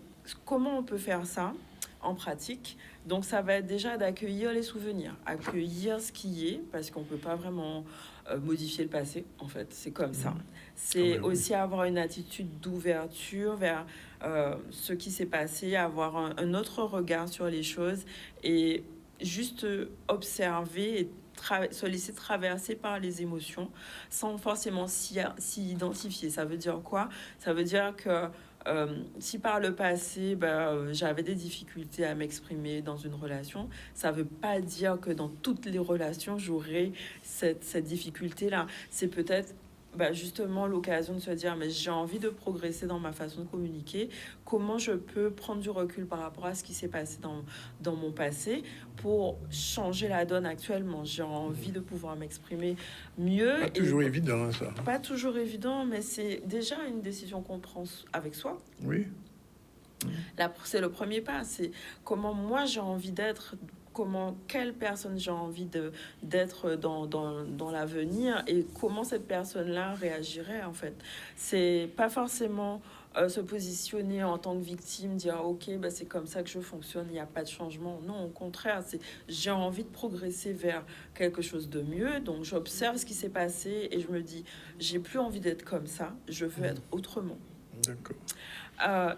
comment on peut faire ça en pratique? Donc, ça va être déjà d'accueillir les souvenirs, accueillir ce qui est, parce qu'on peut pas vraiment modifier le passé, en fait, c'est comme ça. C'est aussi avoir une attitude d'ouverture vers ce qui s'est passé, avoir un autre regard sur les choses et juste observer et se laisser traverser par les émotions sans forcément s'y identifier. Ça veut dire quoi? Ça veut dire que si par le passé, j'avais des difficultés à m'exprimer dans une relation, ça veut pas dire que dans toutes les relations, j'aurai cette difficulté-là. C'est peut-être justement l'occasion de se dire mais j'ai envie de progresser dans ma façon de communiquer, comment je peux prendre du recul par rapport à ce qui s'est passé dans mon passé pour changer la donne actuellement. J'ai envie de pouvoir m'exprimer mieux. Pas toujours évident, ça. Pas toujours évident, mais c'est déjà une décision qu'on prend avec soi. Oui. Là, c'est le premier pas, c'est comment moi j'ai envie d'être, quelle personne j'ai envie d'être dans l'avenir et comment cette personne-là réagirait en fait. C'est pas forcément se positionner en tant que victime, dire ok, c'est comme ça que je fonctionne, il n'y a pas de changement. Non, au contraire, c'est j'ai envie de progresser vers quelque chose de mieux. Donc j'observe ce qui s'est passé et je me dis j'ai plus envie d'être comme ça, je veux être autrement. D'accord.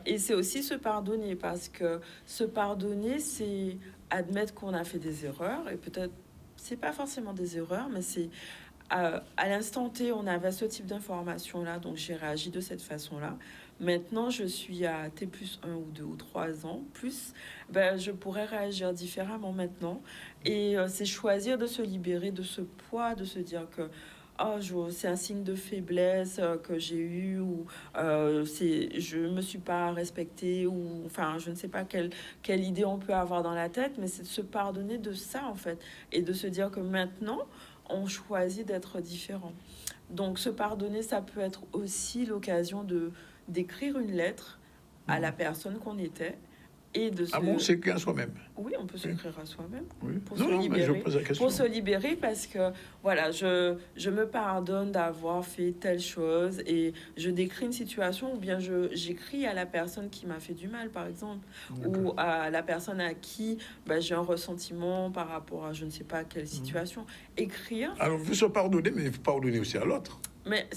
Et c'est aussi se pardonner, parce que se pardonner, c'est admettre qu'on a fait des erreurs, et peut-être c'est pas forcément des erreurs, mais c'est à l'instant T, on avait ce type d'information-là, donc j'ai réagi de cette façon-là. Maintenant, je suis à T plus 1 ou 2 ou 3 ans, plus, je pourrais réagir différemment maintenant. Et c'est choisir de se libérer de ce poids, de se dire que c'est un signe de faiblesse que j'ai eu, ou je me suis pas respectée, ou enfin je ne sais pas quelle idée on peut avoir dans la tête, mais c'est de se pardonner de ça en fait, et de se dire que maintenant on choisit d'être différent. Donc se pardonner, ça peut être aussi l'occasion d'écrire une lettre à la personne qu'on était. Et de on s'écrit à soi-même. Oui, on peut s'écrire à soi-même. Oui. Pour se libérer. Mais je pose la question. Pour se libérer, parce que voilà, je me pardonne d'avoir fait telle chose et je décris une situation, ou bien j'écris à la personne qui m'a fait du mal, par exemple, ou à la personne à qui j'ai un ressentiment par rapport à je ne sais pas quelle situation. Écrire. Alors, vous se pardonnez, mais vous pardonnez aussi à l'autre. Mais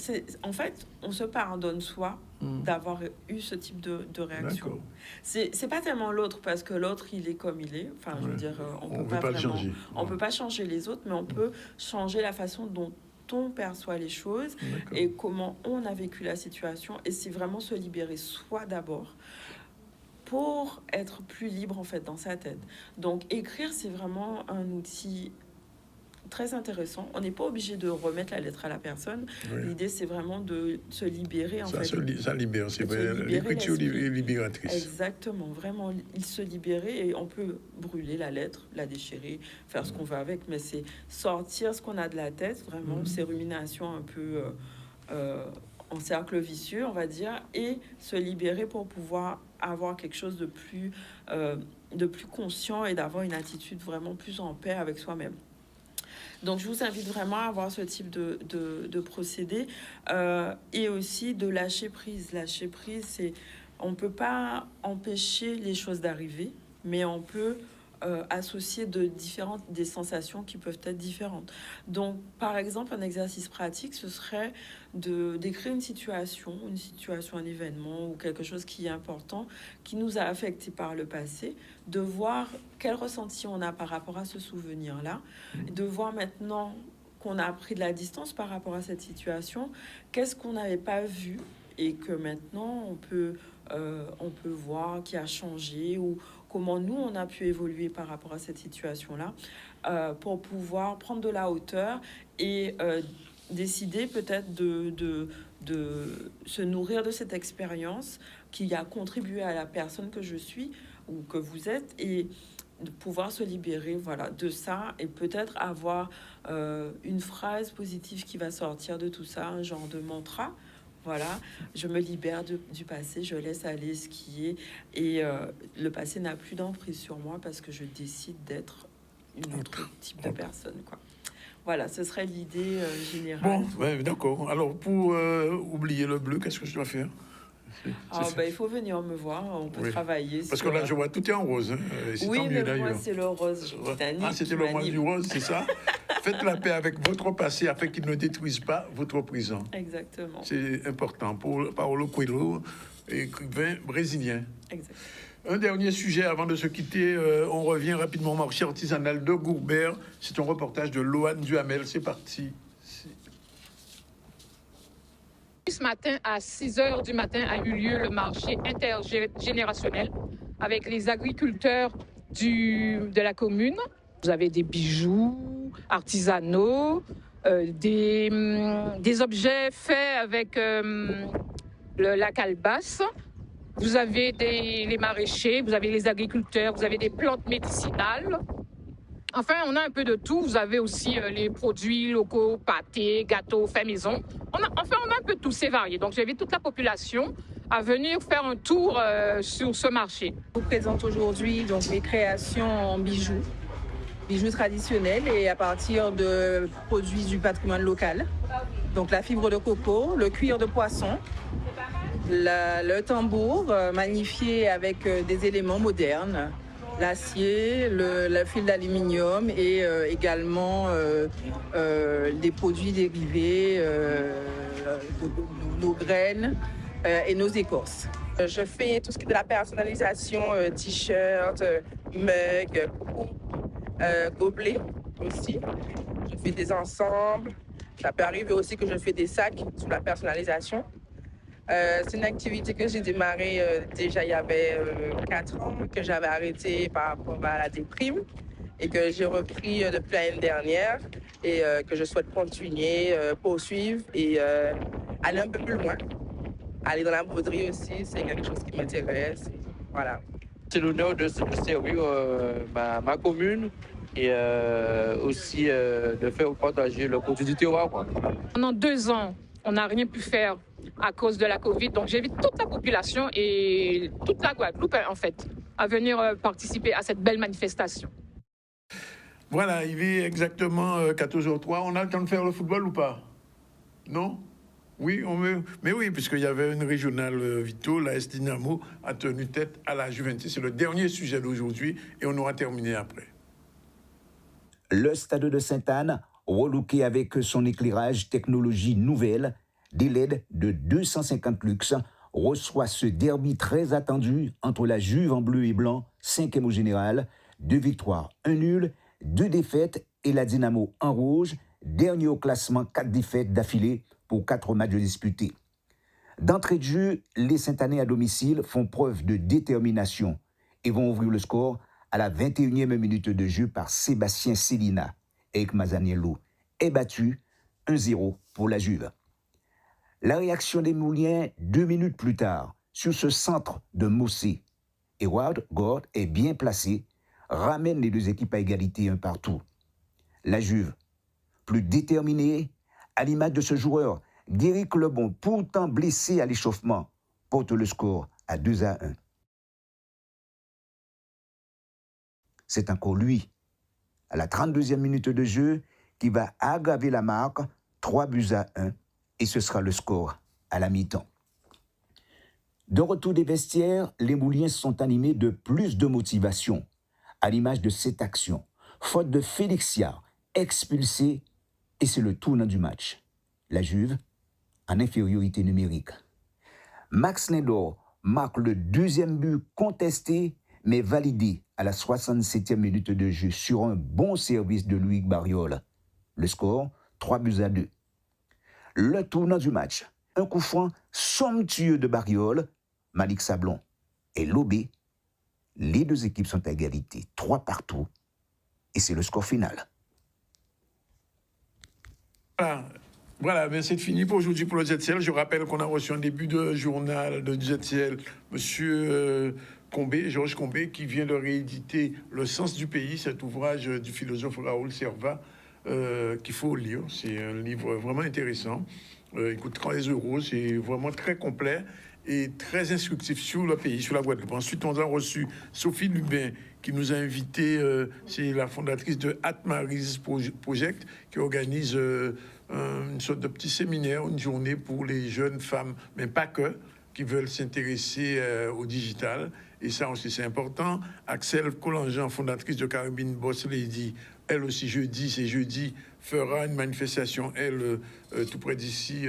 en fait, on se pardonne soi d'avoir eu ce type de réaction. C'est pas tellement l'autre, parce que l'autre, il est comme il est. Enfin, je veux dire, on peut pas le changer. On peut pas changer les autres, mais on peut changer la façon dont on perçoit les choses et comment on a vécu la situation. Et c'est vraiment se libérer soi d'abord pour être plus libre en fait dans sa tête. Donc écrire, c'est vraiment un outil très intéressant. On n'est pas obligé de remettre la lettre à la personne. L'idée, c'est vraiment de se libérer en fait. Ça libère, c'est vrai. L'écriture est libératrice. Exactement, vraiment, il se libérer et on peut brûler la lettre, la déchirer, faire ce qu'on veut avec, mais c'est sortir ce qu'on a de la tête, vraiment, ces ruminations un peu en cercle vicieux, on va dire, et se libérer pour pouvoir avoir quelque chose de plus conscient et d'avoir une attitude vraiment plus en paix avec soi-même. Donc, je vous invite vraiment à avoir ce type de procédé et aussi de lâcher prise. Lâcher prise, c'est... On ne peut pas empêcher les choses d'arriver, mais on peut associer des sensations qui peuvent être différentes. Donc, par exemple, un exercice pratique, ce serait d'écrire une situation, un événement ou quelque chose qui est important, qui nous a affectés par le passé, de voir quel ressenti on a par rapport à ce souvenir-là, de voir maintenant qu'on a pris de la distance par rapport à cette situation, qu'est-ce qu'on n'avait pas vu et que maintenant on peut voir qui a changé ou comment nous, on a pu évoluer par rapport à cette situation-là pour pouvoir prendre de la hauteur et décider peut-être de se nourrir de cette expérience qui a contribué à la personne que je suis ou que vous êtes et de pouvoir se libérer de ça et peut-être avoir une phrase positive qui va sortir de tout ça, un genre de mantra. Voilà, je me libère du passé, je laisse aller ce qui est et le passé n'a plus d'emprise sur moi parce que je décide d'être une autre type de personne, quoi. Voilà, ce serait l'idée générale. Bon, ouais, d'accord. Alors, pour oublier le bleu, qu'est-ce que je dois faire? Il faut venir me voir, on peut travailler. Parce que là, je vois tout est en rose. Hein. Oui, mais moi, c'est le rose britannique. Ah, c'était le mois du rose, c'est ça? Faites la paix avec votre passé afin qu'il ne détruise pas votre présent. Exactement. C'est important. Pour Paulo Coelho, écrivain brésilien. Exactement. Un dernier sujet avant de se quitter. On revient rapidement au marché artisanal de Gourbert. C'est un reportage de Loane Duhamel. C'est parti. Ce matin, à 6h du matin, a eu lieu le marché intergénérationnel avec les agriculteurs de la commune. Vous avez des bijoux artisanaux, des objets faits avec la calebasse. Vous avez les maraîchers, vous avez les agriculteurs, vous avez des plantes médicinales. Enfin, on a un peu de tout. Vous avez aussi les produits locaux, pâtés, gâteaux, faits maison. On a un peu de tout, c'est varié. Donc, j'invite toute la population à venir faire un tour sur ce marché. Je vous présente aujourd'hui donc mes créations en bijoux traditionnels et à partir de produits du patrimoine local. Donc, la fibre de coco, le cuir de poisson, le tambour magnifié avec des éléments modernes. L'acier, le fil d'aluminium et également des produits dérivés, nos graines et nos écorces. Je fais tout ce qui est de la personnalisation, t-shirt, mug, coupe, gobelet aussi. Je fais des ensembles. Ça peut arriver aussi que je fais des sacs sous la personnalisation. C'est une activité que j'ai démarrée déjà il y avait 4 ans, que j'avais arrêtée par rapport à la déprime et que j'ai repris depuis l'année dernière et que je souhaite continuer, poursuivre et aller un peu plus loin. Aller dans la broderie aussi, c'est quelque chose qui m'intéresse. Voilà. C'est l'honneur de servir ma commune et aussi de faire partager le produit du terroir. Pendant 2 ans, on n'a rien pu faire à cause de la Covid. Donc, j'invite toute la population et toute la Guadeloupe, en fait, à venir participer à cette belle manifestation. Voilà, il est exactement 14h03. On a le temps de faire le football ou pas? Non? Oui, mais oui, puisqu'il y avait une régionale Vito, l'AS Dynamo a tenu tête à la Juventus. C'est le dernier sujet d'aujourd'hui et on aura terminé après. Le stade de Sainte-Anne, relooké avec son éclairage technologie nouvelle, des LED de 250 lux, reçoit ce derby très attendu entre la Juve en bleu et blanc, 5e au général, 2 victoires, 1 nul, 2 défaites et la Dynamo en rouge, dernier au classement, 4 défaites d'affilée pour 4 matchs disputés. D'entrée de jeu, les Saint-Anais à domicile font preuve de détermination et vont ouvrir le score à la 21e minute de jeu par Sébastien Célina. Eric Mazaniello est battu 1-0 pour la Juve. La réaction des Mouliens 2 minutes plus tard sur ce centre de Mossé. Edward Gord est bien placé, ramène les deux équipes à égalité un partout. La Juve, plus déterminée, à l'image de ce joueur, Guéric Lebon, pourtant blessé à l'échauffement, porte le score à 2-1. C'est encore lui, à la 32e minute de jeu, qui va aggraver la marque, 3-1, et ce sera le score à la mi-temps. De retour des vestiaires, les Mouliens sont animés de plus de motivation, à l'image de cette action. Faute de Félixia, expulsé, et c'est le tournant du match. La Juve, en infériorité numérique. Max Lindor marque le deuxième but contesté, mais validé à la 67e minute de jeu sur un bon service de Loïc Barriol. Le score, 3-2. Le tournant du match, un coup franc somptueux de Barriol, Malik Sablon et Lobé. Les deux équipes sont à égalité, 3-3, et c'est le score final. Voilà, ben c'est fini pour aujourd'hui pour le ZCL. Je rappelle qu'on a reçu un début de journal de ZCL, Monsieur Combé, Georges Combé, qui vient de rééditer Le Sens du pays, cet ouvrage du philosophe Raoul Servat, qu'il faut lire. C'est un livre vraiment intéressant. Il coûte 13 €, c'est vraiment très complet et très instructif sur le pays, sur la Guadeloupe. Ensuite, on a reçu Sophie Lubin, qui nous a invités. C'est la fondatrice de Atmaris Project, qui organise une sorte de petit séminaire, une journée pour les jeunes femmes, mais pas que, qui veulent s'intéresser au digital. Et ça aussi, c'est important. Axel Collangean, fondatrice de Caribbean Boss Lady, elle aussi, jeudi, fera une manifestation, elle, tout près d'ici,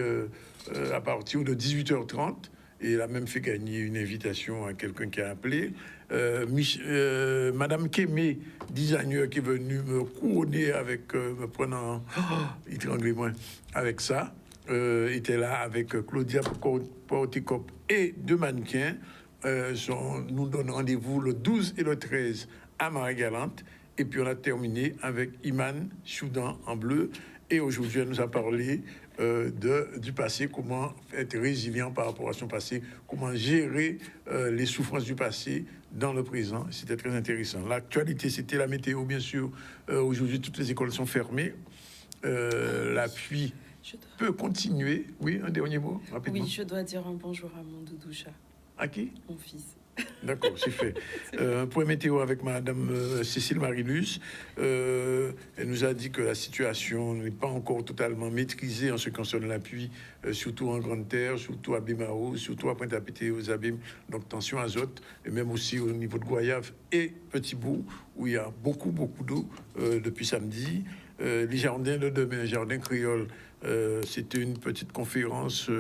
à partir de 18h30. Et elle a même fait gagner une invitation à quelqu'un qui a appelé. Madame Kémé, designer, qui est venue me couronner avec, me prenant, étranglez-moi, avec ça, était là avec Claudia Porticop et deux mannequins. Nous donnons rendez-vous le 12 et le 13 à Marie-Galante. Et puis on a terminé avec Iman Choudan en bleu. Et aujourd'hui, elle nous a parlé du passé, comment être résilient par rapport à son passé, comment gérer les souffrances du passé dans le présent. C'était très intéressant. L'actualité, c'était la météo, bien sûr. Aujourd'hui, toutes les écoles sont fermées. La pluie peut continuer. Oui, un dernier mot, rapidement. Oui, je dois dire un bonjour à mon doudoucha. À qui? Mon fils. D'accord, c'est fait. Un point météo avec Madame Cécile Marilus. Elle nous a dit que la situation n'est pas encore totalement maîtrisée en ce qui concerne la pluie, surtout en Grande Terre, surtout à Bémaro, surtout à Pointe-à-Pitre aux Abîmes. Donc tension azote, et même aussi au niveau de Goyave et Petit-Bourg, où il y a beaucoup d'eau depuis samedi. Les jardins de demain, jardin créole, c'était une petite conférence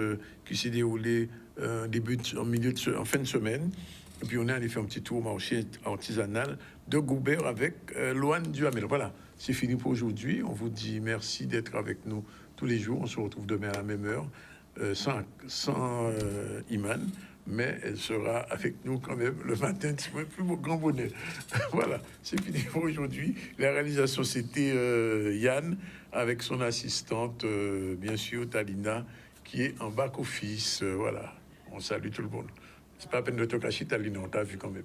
qui s'est déroulée en fin de semaine. Et puis on est allé faire un petit tour au marché artisanal de Goubert avec Loane Duhamel. Voilà, c'est fini pour aujourd'hui. On vous dit merci d'être avec nous tous les jours. On se retrouve demain à la même heure, sans Iman, mais elle sera avec nous quand même le matin, un petit peu plus grand bonheur. Voilà, c'est fini pour aujourd'hui. La réalisation, c'était Yann, avec son assistante, bien sûr, Talina, qui est en back-office. Voilà, on salue tout le monde. C'est pas la peine de te cacher, Talina, on t'a vu quand même.